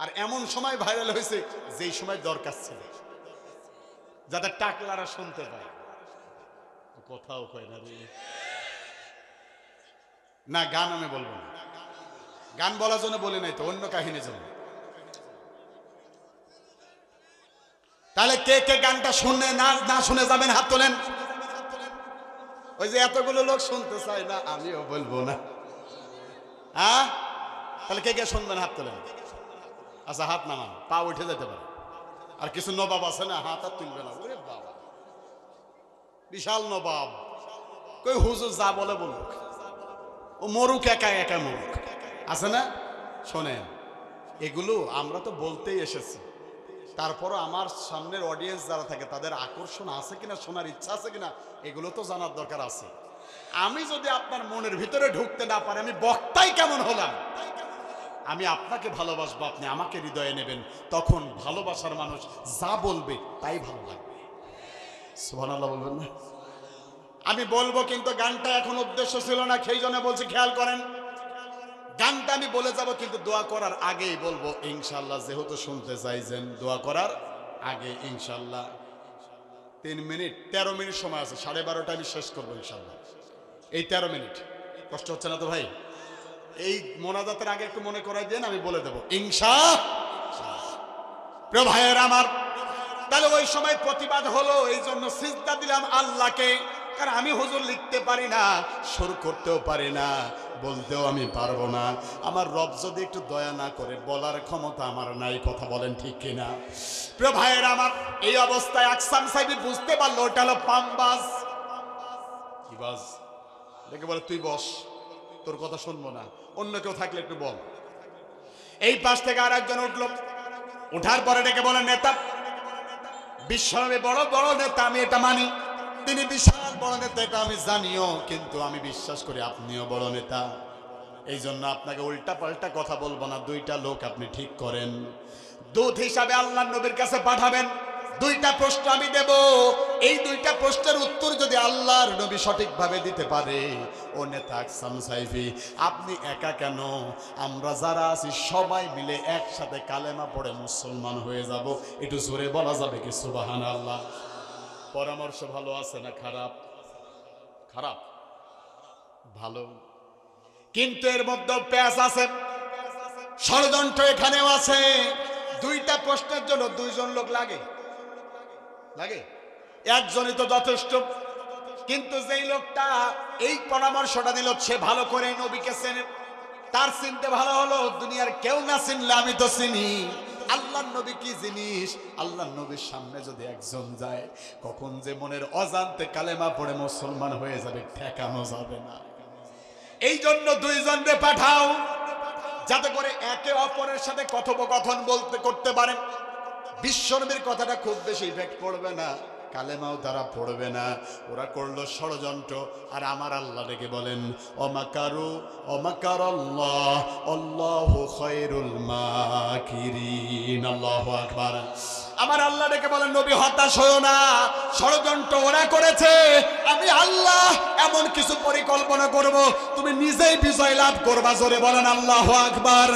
আর এমন সময় ভাইরাল হয়েছে যেই সময় দরকার ছিল, যাতে টাকলারা শুনতে পায়। কোথাও কয় না রে, না গান আমি বলবো না, গান বলার জন্য বলি নাই তো, অন্য কাহিনীর জন্য। তাহলে কে কে গানটা শুনে না শুনে যাবেন, হাত তোলেন। ওই যে এতগুলো লোক শুনতে চায় না, আমিও বলবো না। হ্যাঁ, তাহলে কে কে শুনবেন হাত তোলেন। আচ্ছা হাত নামান, পা উঠে যেতে পারে। আর কিছু নবাব আছে না, হাত আর তুলবে না। ওরে বাবা, বিশাল নবাব, কই হুজুর যা বলে বলুক, ও মরুক, একা একা মরুক, আছে না? শোনেন, এগুলো আমরা তো বলতেই এসেছি, তারপরও আমার সামনের অডিয়েন্স যারা থাকে তাদের আকর্ষণ আছে কিনা, শোনার ইচ্ছা আছে কিনা, এগুলো তো জানার দরকার আছে। আমি যদি আপনার মনের ভিতরে ঢুকতে না পারি, আমি বক্তাই কেমন হলাম? আমি আপনাকে ভালোবাসবো, আপনি আমাকে হৃদয়ে নেবেন, তখন ভালোবাসার মানুষ যা বলবে তাই ভালো লাগবে। সুবহানাল্লাহ বলবেন না? আমি বলবো, কিন্তু গানটা এখন উদ্দেশ্য ছিল না, সেই জন্য বলছি খেয়াল করেন। গানটা আমি বলে যাব, কিন্তু দোয়া করার আগেই বলবো ইনশাআল্লাহ, যেহেতু শুনতে চাইছেন, দোয়া করার আগে ইনশাআল্লাহ 3 মিনিট 13 মিনিট সময় আছে, 12:30 আমি শেষ করবো ইনশাআল্লাহ। এই 13 মিনিট কষ্ট হচ্ছে না তো ভাই? এই মোনাজাতের আগে একটু মনে করাই দেন, আমি বলে দেবো ইনশাআল্লাহ। প্রিয় ভাইয়ের আমার, তাহলে ওই সময় প্রতিবাদ হলো, এই জন্য সিজদা দিলাম আল্লাহকে, কারণ আমি হুজুর লিখতে পারি না, সুর করতেও পারি না, বলতেও আমি পারবো না। আমার রব যদি একটু দয়া না করে, বলার ক্ষমতা আমার নাই, কথা বলেন ঠিক কিনা? প্রিয় ভাইয়ের আমার, এই অবস্থায় আকসাম সাহেব বুঝতে পারলো ওটা হলো পামবাজ। কি বাজ? দেখে বলে তুই বস, তোর কথা শুনবো না, অন্য কেউ থাকলে একটু বল। এই পাশ থেকে আর একজন উঠলো, উঠার পরে ডেকে বলে, নেতা বিশ্বনবী বড় বড় নেতা, আমি এটা মানি, তিনি বিশাল বড় নেতা, এটা আমি জানিও, কিন্তু আমি বিশ্বাস করি আপনিও বড় নেতা, এই জন্য আপনাকে উল্টা পাল্টা কথা বলবো না। 2টা লোক আপনি ঠিক করেন, দূত হিসাবে আল্লাহর নবীর কাছে পাঠাবেন। 2টা প্রশ্ন আমি দেব, এই 2টা প্রশ্নের উত্তর যদি আল্লাহর নবী সঠিকভাবে দিতে পারে, ও নেতা আকসাম সাইফি, আপনি একা কেন, আমরা যারা আছি সবাই মিলে একসাথে কালেমা পড়ে মুসলমান হয়ে যাব। একটু জোরে বলা যাবে কি সুবহানাল্লাহ? পরামর্শ ভালো আছে না খারাপ? খারাপ, ভালো, কিন্তু এর মধ্যে পেঁচ আছে, ষড়যন্ত্র এখানেও আছে। দুইটা প্রশ্নের জন্য দুইজন লোক লাগে লাগে, একজনই তো যথেষ্ট। কিন্তু যেই লোকটা এই পরামর্শটা দিল সে ভালো করে নবীকে চেনে, তার চিনতে ভালো হলো দুনিয়ার কেউ না চিনলে আমি তো চিনি আল্লাহর নবী কি জিনিস। আল্লাহর নবীর সামনে যদি একজন যায়, কখন যে মনের অজান্তে কালেমা পড়ে মুসলমান হয়ে যাবে ঠেকানো যাবে না। এই জন্য দুইজনকে পাঠাও, যাতে করে একে অপরের সাথে কথোপকথন করতে পারেন। বিশ্বনবীর কথাটা খুব বেশি ইফেক্ট পড়বে না, কালেমাও তারা পড়বে না। ওরা করলো ষড়যন্ত্র, আর আমার আল্লাহ ডেকে বলেন অমাকারু অমাকারাল্লাহ আল্লাহু খায়রুল মাকিরিন। আল্লাহু আকবার। আমার আল্লাহ ডেকে বলেন নবী হতাশ হয়ো না, ষড়যন্ত্র ওরা করেছে, আমি আল্লাহ এমন কিছু পরিকল্পনা করব তুমি নিজেই বিজয় লাভ করবা। জোরে বলেন আল্লাহু আকবার।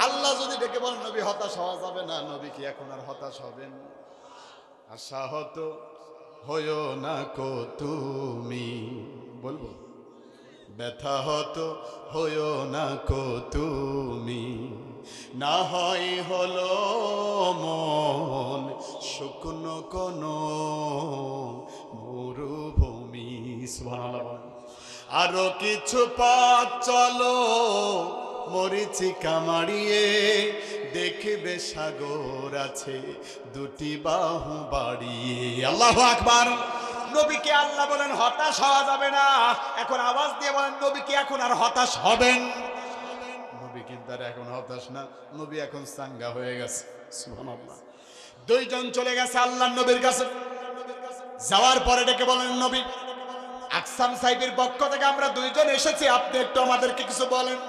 আল্লাহ যদি ডেকে বলেন নবী হতাশ হওয়া যাবে না, নবী কি এখন আর হতাশ হবেন? আশাহত হয়ো না কো তুমি, বলবো ব্যথা হত হয়ো না কো তুমি, না হয় হলো মন শুকনো কোনো মরুভূমি। সুবহানাল্লাহ। আরো কিছু পথ চলো মরিচিকা মারিয়ে, দেখবে সাগর আছে দুটি বাহু বাড়িয়ে। আল্লাহু আকবার। নবীকে আল্লাহ বলেন হতাশ হওয়া যাবে না। এখন আওয়াজ দিয়ে বলেন নবী কি এখন আর হতাশ হবেন? নবী কিন্তু আর এখন হতাশ না, নবী এখন চাঙ্গা হয়ে গেছে। সুবহানাল্লাহ। দুইজন চলে গেছে আল্লাহর নবীর কাছে। যাওয়ার পরে ডেকে বলেন নবী আকসাম সাহেবের পক্ষ থেকে আমরা দুইজন এসেছি, আপনি একটু আমাদেরকে কিছু বলেন।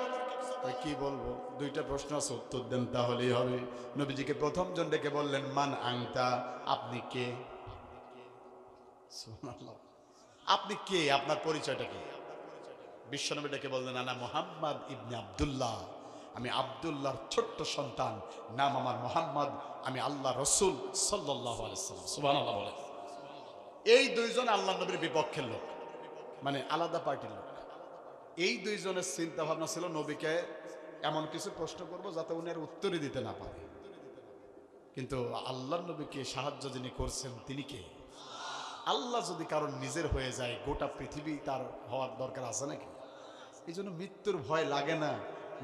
কি বলবো? দুইটা প্রশ্ন আছে, উত্তর দেন তাহলেই হবে। নবীজিকে প্রথম জন ডেকে বললেন মান আনতা, আপনি কে? সুবহানাল্লাহ। আপনি কে, আপনার পরিচয়টা কি? বিশ্বনবী ডেকে বললেন আনা মুহাম্মদ ইবনে আব্দুল্লাহ, আমি আব্দুল্লাহর ছোট্ট সন্তান, নাম আমার মুহাম্মদ, আমি আল্লাহ রসুল সাল্লাল্লাহু আলাইহি ওয়াসাল্লাম। সুবহানাল্লাহ বলে। এই দুইজন আল্লাহ নবীর বিপক্ষের লোক, মানে আলাদা পার্টির লোক। এই দুইজনের চিন্তা ভাবনা ছিল নবীকে এমন কিছু প্রশ্ন করবো যাতে উনি আর উত্তরই দিতে না পারে। কিন্তু আল্লাহর নবীকে সাহায্য যিনি করছেন তিনি কে? আল্লাহ যদি কারণ নিজের হয়ে যায়, গোটা পৃথিবী তার হওয়ার দরকার আছে নাকি? এই জন্য মৃত্যুর ভয় লাগে না,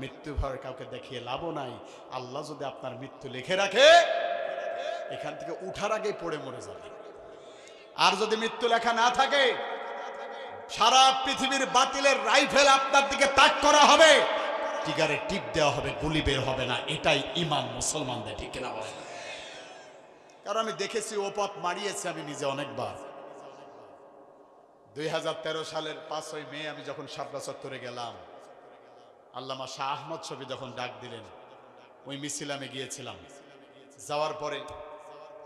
মৃত্যু ভয় কাউকে দেখিয়ে লাভও নাই। আল্লাহ যদি আপনার মৃত্যু লিখে রাখে, এখান থেকে উঠার আগেই পড়ে মরে যাবে। আর যদি মৃত্যু লেখা না থাকে, সারা পৃথিবীর বাতিলের রাইফেল আপনার দিকে তাক করা হবে, টিগারে টিপ দেওয়া হবে, গুলি বের হবে না। এটাই ইমান মুসলমানদের, ঠিক কিনা বলেন? কারণ আমি দেখেছি, ও পথ মারিয়েছি আমি নিজে অনেকবার। 2013 সালের 5ই মে আমি যখন শাপলা চত্বরে গেলাম, আল্লামা শাহ আহমদ শফি যখন ডাক দিলেন, ওই মিছিল আমি গিয়েছিলাম। যাওয়ার পরে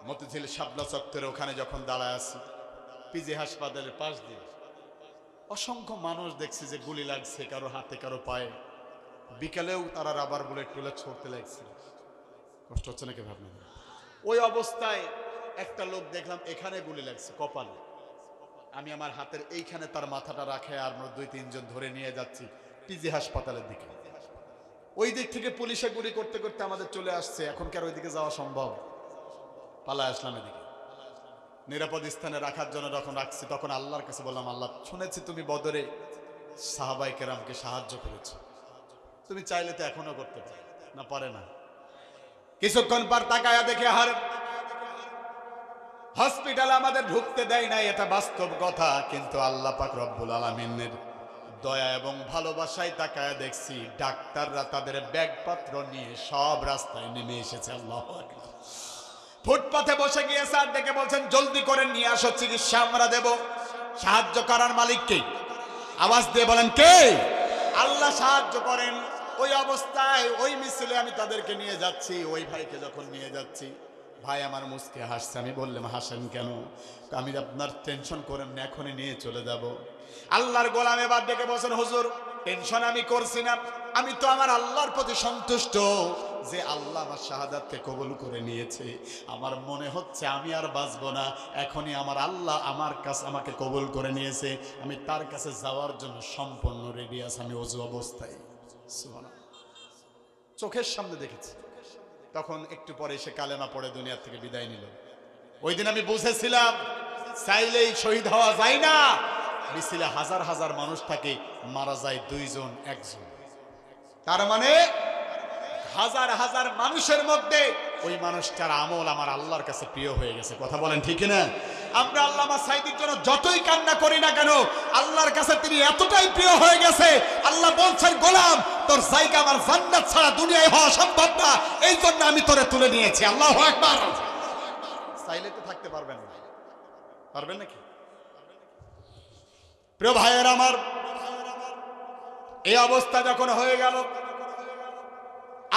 মতিঝিল শাপলা চত্বরে ওখানে যখন দাঁড়ায় আছি, পিজি হাসপাতালের পাশ দিয়ে অসংখ্য মানুষ দেখছি যে গুলি লাগছে, কারো হাতে কারো পায়ে। বিকালেও তারা রাবার বুলেট টুলেট ছড়তে লাগছে। কষ্ট হচ্ছে নাকি ভাবলেন? ওই অবস্থায় একটা লোক দেখলাম এখানে গুলি লাগছে কপালে। আমি আমার হাতের এইখানে তার মাথাটা রাখে আর আমরা 2-3 জন ধরে নিয়ে যাচ্ছি পিজি হাসপাতালের দিকে। ওই দিক থেকে পুলিশে গুলি করতে করতে আমাদের চলে আসছে। এখন কি আর ওইদিকে যাওয়া সম্ভব? পালা আসলাম এদিকে, নিরাপদ স্থানে রাখার জন্য যখন রাখছি, তখন আল্লাহর কাছে বললাম, আল্লাহ শুনেছি তুমি বদরে সাহাবাই কেরামকে সাহায্য করেছো, তুমি চাইলে তো এখনো করতে পারো না, পারে না। কিছুক্ষণ পর তাকায়া দেখে আর হসপিটালে আমাদের ঢুকতে দেয় না, এটা বাস্তব কথা। কিন্তু আল্লাহ পাক রব্বুল আলামিনের দয়া এবং ভালোবাসায় তাকায়া দেখছি ডাক্তাররা তাদের ব্যাগপত্র নিয়ে সব রাস্তায় নেমে এসেছে। আল্লাহু আকবার। ফুটপাথে বসে গিয়ে স্যার ডেকে বলছেন জলদি করে নিয়ে আসো, চিকিৎসা আমরা দেব। সাহায্য করার মালিক কে? আওয়াজ দিয়ে বলেন কে? আল্লাহ সাহায্য করেন। ওই অবস্থায় ওই মিছিলে আমি তাদেরকে নিয়ে যাচ্ছি। ওই ভাইকে যখন নিয়ে যাচ্ছি, ভাই আমার মুচকে হাসছে। আমি বললাম হাসেন কেন? আমি আপনার টেনশন করেন না, এখনই নিয়ে চলে যাব। আল্লাহর গোলাম এবার ডেকে বলছেন হুজুর টেনশন আমি করছি না, আমি তো আমার আল্লাহর প্রতি সন্তুষ্ট যে আল্লাহ আমার শাহাদাতকে কবুল করে নিয়েছে। আমার মনে হচ্ছে আমি আর বাঁচবো না, এখনই আমার আল্লাহ আমার কাছে আমাকে কবুল করে নিয়েছে, আমি তার কাছে যাওয়ার জন্য সম্পূর্ণ রেডি আছি। আমি ওযু অবস্থায়, সুবহানাল্লাহ, চোখের সামনে দেখেছি। তখন একটু পরে সে কালেমা পড়ে দুনিয়া থেকে বিদায় নিল। ওই দিন আমি বুঝেছিলাম চাইলেই শহীদ হওয়া যায় না, মিছিলে হাজার হাজার মানুষ থাকে, মারা যায় দুইজন একজন। তার মানে হাজার হাজার মানুষের মধ্যে ওই মানুষটার আমল আমার আল্লাহর কাছে প্রিয় হয়ে গেছে। কথা বলেন ঠিক না? আমরা আল্লামা সাঈদীর জন্য যতই কান্না করি না কেন, আল্লাহর কাছে তিনি এতটাই প্রিয় হয়ে গেছে, আল্লাহ বলছেন গোলাম তোর জায়গা আমার জান্নাত ছাড়া দুনিয়ায় হওয়া সম্ভব না, এই জন্য আমি তোরে তুলে নিয়েছি। আল্লাহু আকবার। চাইলে তো থাকতে পারবেন না, পারবেন নাকি? প্রিয় ভাইয়ের আমার, এই অবস্থা যখন হয়ে গেল,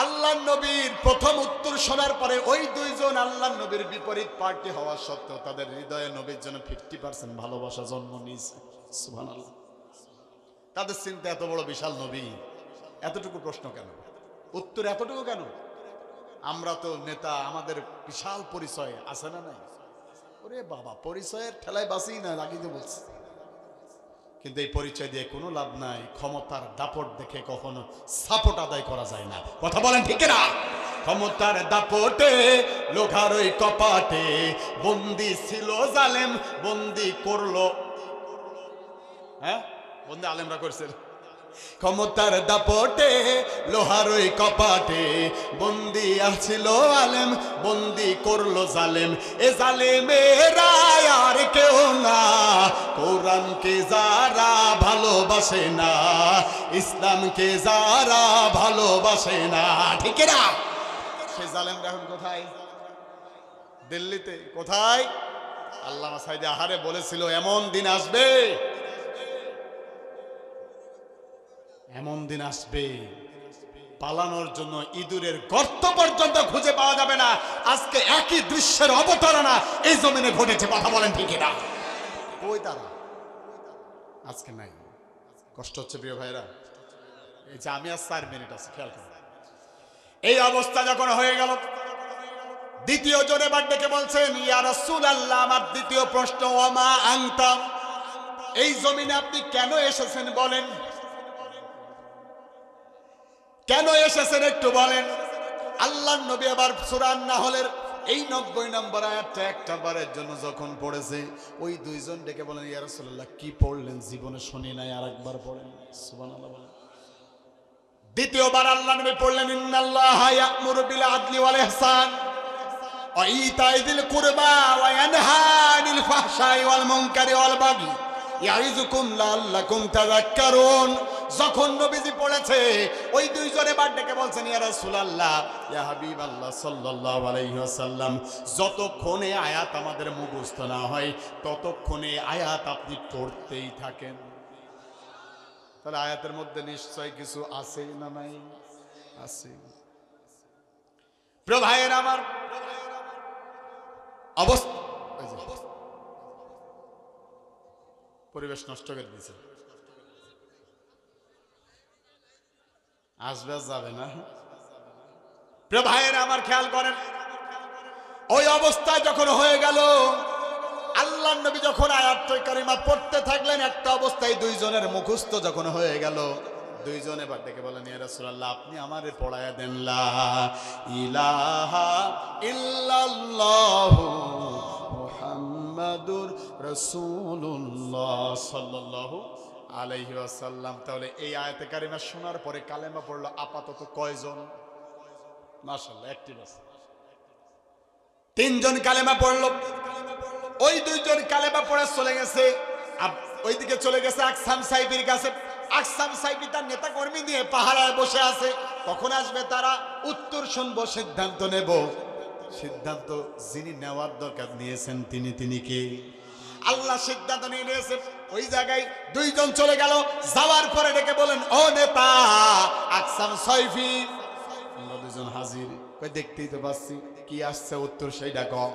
আল্লাহর নবীর প্রথম উত্তর শোনার পরে ওই দুইজন আল্লাহর নবীর বিপরীত পার্টি হওয়া সত্ত্বেও তাদের হৃদয়ে নবীর জন্য 50% ভালোবাসা জন্ম নিয়েছে। সুবহানাল্লাহ। তাদের চিন্তা এত বড় বিশাল নবী, এতটুকু প্রশ্ন কেন, উত্তর এতটুকু কেন? আমরা তো নেতা, আমাদের বিশাল পরিচয় আছে না নাই? ওরে বাবা, পরিচয়ের ঠেলায় বাঁচি না, আগে তো বলছি। কিন্তু এই পরিচয় দিয়ে কোনো লাভ নাই, ক্ষমতার দাপট দেখে কখনো সাপোর্ট আদায় করা যায় না। কথা বলেন ঠিক না? ক্ষমতার দাপটে লোহার ওই কপাটে বন্দি ছিল জালেম, বন্দি করলো, হ্যাঁ বন্দি আলেমরা করছেন। ক্ষমতার দাপটে লোহার ওই কপাটে বন্দি আছিল আলেম, বন্দি করলো জালেম। এ জালেমেরা আর কেউ না, কোরআনকে যারা ভালোবাসে না, ইসলামকে যারা ভালোবাসে না। ঠিক না? সে জালেমরা এখন কোথায়? দিল্লিতে। কোথায়? আল্লামা সাঈদী আহারে বলেছিল এমন দিন আসবে, এমন দিন আসবে পালানোর জন্য ইঁদুরের গর্ত পর্যন্ত খুঁজে পাওয়া যাবে না। আজকে একই দৃশ্যের অবতারণা এই জমিনে ঘটেছে। কথা বলেন ঠিক না? ওই তারা আজকে নাই। কষ্ট হচ্ছে প্রিয় ভাইরা। এই যে আমি আর 4 মিনিট আছে, খেয়াল করুন। এই অবস্থা যখন হয়ে গেল, দ্বিতীয় জনে বাদ ডেকে বলছেন ইয়া রাসূলুল্লাহ, আমার দ্বিতীয় প্রশ্ন, ওমা আনতা, এই জমিনে আপনি কেন এসেছেন বলেন, কেন এসেছেন একটু বলেন। আল্লাহর নবী আবার সূরা আন-নাহলের এই 90 নম্বর আয়াতটা একটা বারের জন্য যখন পড়েছে, ওই দুইজন ডেকে বলেন ইয়া রাসূলুল্লাহ কি পড়লেন, জীবনে শুনি নাই, আরেকবার পড়েন। সুবহানাল্লাহ বলেন। দ্বিতীয়বার আল্লাহ নবী পড়লেন ইন্নাল্লাহা ইয়া'মুরু বিল আদলি ওয়াল ইহসান ওয়া ইতা'i যিল কুরবা ওয়া ইয়ানহা আনিল ফাহশাই ওয়াল মুনকারি ওয়াল বাগি ইয়াইযুকুম লাআল্লাকুম তাযাক্কারুন। যখন নবীজি পড়েছে, ওই দুইজনে বাদ ডেকে বলছেন ইয়া রাসূলুল্লাহ, ইয়া হাবিবাল্লাহ সাল্লাল্লাহু আলাইহি ওয়াসাল্লাম, যতক্ষণে আয়াত আমাদের মুখস্থ না হয় ততক্ষণে আয়াত আপনি পড়তেই থাকেন। তাহলে আয়াতের মধ্যে নিশ্চয় কিছু আছে না নাই? আছে। প্রিয় ভাইয়ের আমার, অবস্থা পরিবেশ নষ্ট করে দিয়েছে, আসবে যাবে না। প্রিয় ভাইয়েরা আমার, খেয়াল করেন, ওই অবস্থায় যখন হয়ে গেল, আল্লাহর নবী যখন আয়াতুল কারিমা পড়তে থাকলেন, একটা অবস্থায় দুইজনের মুখস্থ যখন হয়ে গেল, দুইজনে বাদ ডেকে বলেন ইয়া রাসূলুল্লাহ আপনি আমারে পড়ায়া দেন লা ইলাহা ইল্লাল্লাহু মুহাম্মাদুর রাসূলুল্লাহ সাল্লাল্লাহু আলাইহি ওয়াসাল্লাম। তাহলে এই আয়াতে কারিমা শোনার পরে কালেমা পড়লো আপাতত কয়জন? মাশাআল্লাহ, অ্যাক্টিভ আছে। 3 জন কালেমা পড়লো। ওই 2 জন কালেমা পড়ে চলে গেছে, ওইদিকে চলে গেছে আকসাম সাহেবের কাছে। আকসাম সাহেব তার নেতা কর্মী নিয়ে পাহারায় বসে আছে। কখন আসবে তারা? উত্তর শুনবো, সিদ্ধান্ত নেব। সিদ্ধান্ত যিনি নেওয়ার দরকার নিয়েছেন তিনি কে? আল্লাহ সিদ্ধান্ত নিয়ে নিয়েছে। ওই জায়গায় 2 জন চলে গেল। যাওয়ার পরে ডেকে বলেন ও নেতা আকসাম সাইফি, আমরা 2 জন হাজির। কই দেখতেই তো পাচ্ছি, কি আসছে উত্তর সেইটা কও।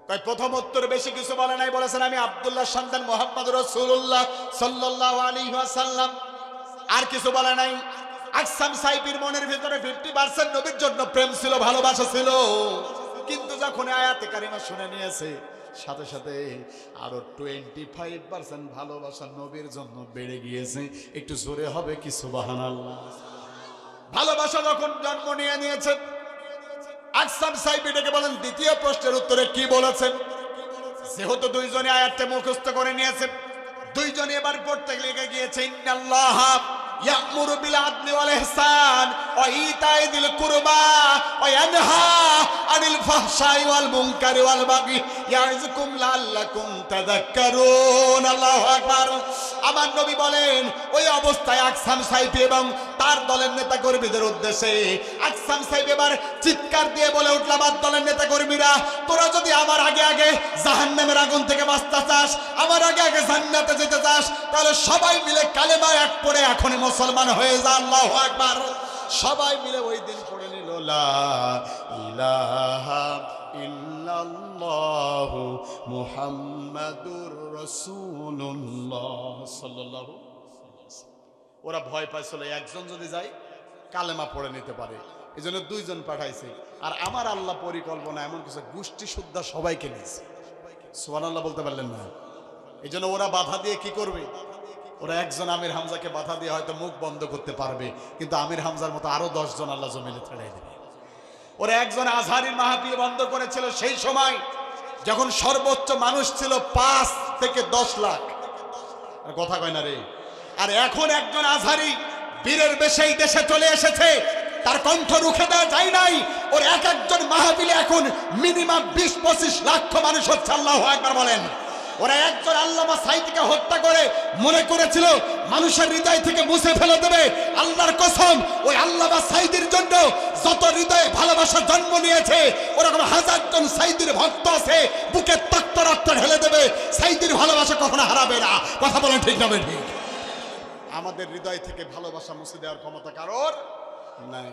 কই প্রথম উত্তর বেশি কিছু বলে নাই, বলেছেন আমি আব্দুল্লাহ সন্তান মুহাম্মদ রাসূলুল্লাহ সাল্লাল্লাহু আলাইহি ওয়াসাল্লাম। আর কিছু বলে নাই। আকসাম সাইফির মনের ভিতরে 50% নবীর জন্য প্রেম ছিল, ভালোবাসা ছিল, কিন্তু যখন আয়াতে কারিমা শুনে নিয়েছে সাথে সাথে আরো 25% ভালোবাসা নবীর জন্য বেড়ে গিয়েছে। একটু জোরে হবে কি সুবহানাল্লাহ। ভালোবাসা যখন জন্ম নিয়ে নিয়েছে, আকসাম সাহেব ডেকে বলেন, দ্বিতীয় প্রশ্নের উত্তরে কি বলেছেন? যেহেতু দুইজনে আয়াতটা মুখস্থ করে নিয়েছে, দুইজনে এবার পড়তে লেগে গিয়েছে, ইন্নাল্লাহ ইয়া'মুরু বিল আদলি ওয়াল ইহসান ওয়া ইতাই যিল কুরবা ওয়া ইয়ানহা আনিল ফাহশাই ওয়াল মুনকারি ওয়াল বাগি ইয়া'যুকুম লাআল্লাকুম তাযাক্কারুন। আল্লাহু আকবার। আমার নবী বলেন, ওই অবস্থায় আকসাম সাহেব এবং তার দলের নেতা কর্মীদের উদ্দেশ্যে আকসাম সাহেব এবার চিৎকার দিয়ে বলে উঠল, আমার দলের নেতা কর্মীরা, তোরা যদি আমার আগে আগে জাহান্নামের আগুন থেকে বাঁচতে চাস, আমার আগে আগে জান্নাতে যেতে চাস, তাহলে সবাই মিলে কালেমা এক পড়ে এখনই মুসলমান হয়ে যা। আল্লাহু আকবার। সবাই মিলে ওই দিন পড়ে নিল, লা ইলাহা ইল্লাল্লাহু মুহাম্মাদুর রাসূলুল্লাহ সাল্লাল্লাহু। ওরা ভয় পাইছিল একজন যদি যায় কালেমা পড়ে নিতে পারে, এই জন্য দুইজন পাঠাইছে। আর আমার আল্লাহ পরিকল্পনা এমন কিছু গোষ্ঠী শুদ্ধা সবাইকে নিয়েছে। সুবহানাল্লাহ বলতে পারলেন না? এই জন্য ওরা বাধা দিয়ে কি করবে? ওরা একজন আমির হামজাকে বাধা দিয়ে হয়তো মুখ বন্ধ করতে পারবে, কিন্তু আমির হামজার মতো আরো 10 জন আল্লাহ জমিনে ছেড়ে দেবে। ওরা একজন আজহারির মাহফিল বন্ধ করেছিল সেই সময় যখন সর্বোচ্চ মানুষ ছিল 5 থেকে 10 লাখ। কথা কয় না রে? আর এখন একজন আজহারি বীরের বেশেই দেশে চলে এসেছে, তার কণ্ঠ রুখে দেওয়া যায় নাই। ওর এক একজন মাহফিলে এখন মিনিমাম 20-25 লাখ মানুষ হচ্ছে। আল্লাহু আকবার বলেন। ওরা একজন আল্লামা সাঈদীকে হত্যা করে মনে করেছিল মানুষের হৃদয় থেকে মুছে ফেলে দেবে। আল্লাহর কসম, ওই আল্লামা সাঈদীর জন্য যত হৃদয়ে ভালোবাসা জন্ম নিয়েছে, ওরকম হাজার জন সাঈদীর ভক্ত আছে, বুকে তক্ত রক্ত ঢেলে দেবে। সাঈদীর ভালোবাসা কখনো হারাবে না। কথা বলেন ঠিক না ঠিক? আমাদের হৃদয় থেকে ভালোবাসা মুছে দেওয়ার ক্ষমতা কারোর নাই।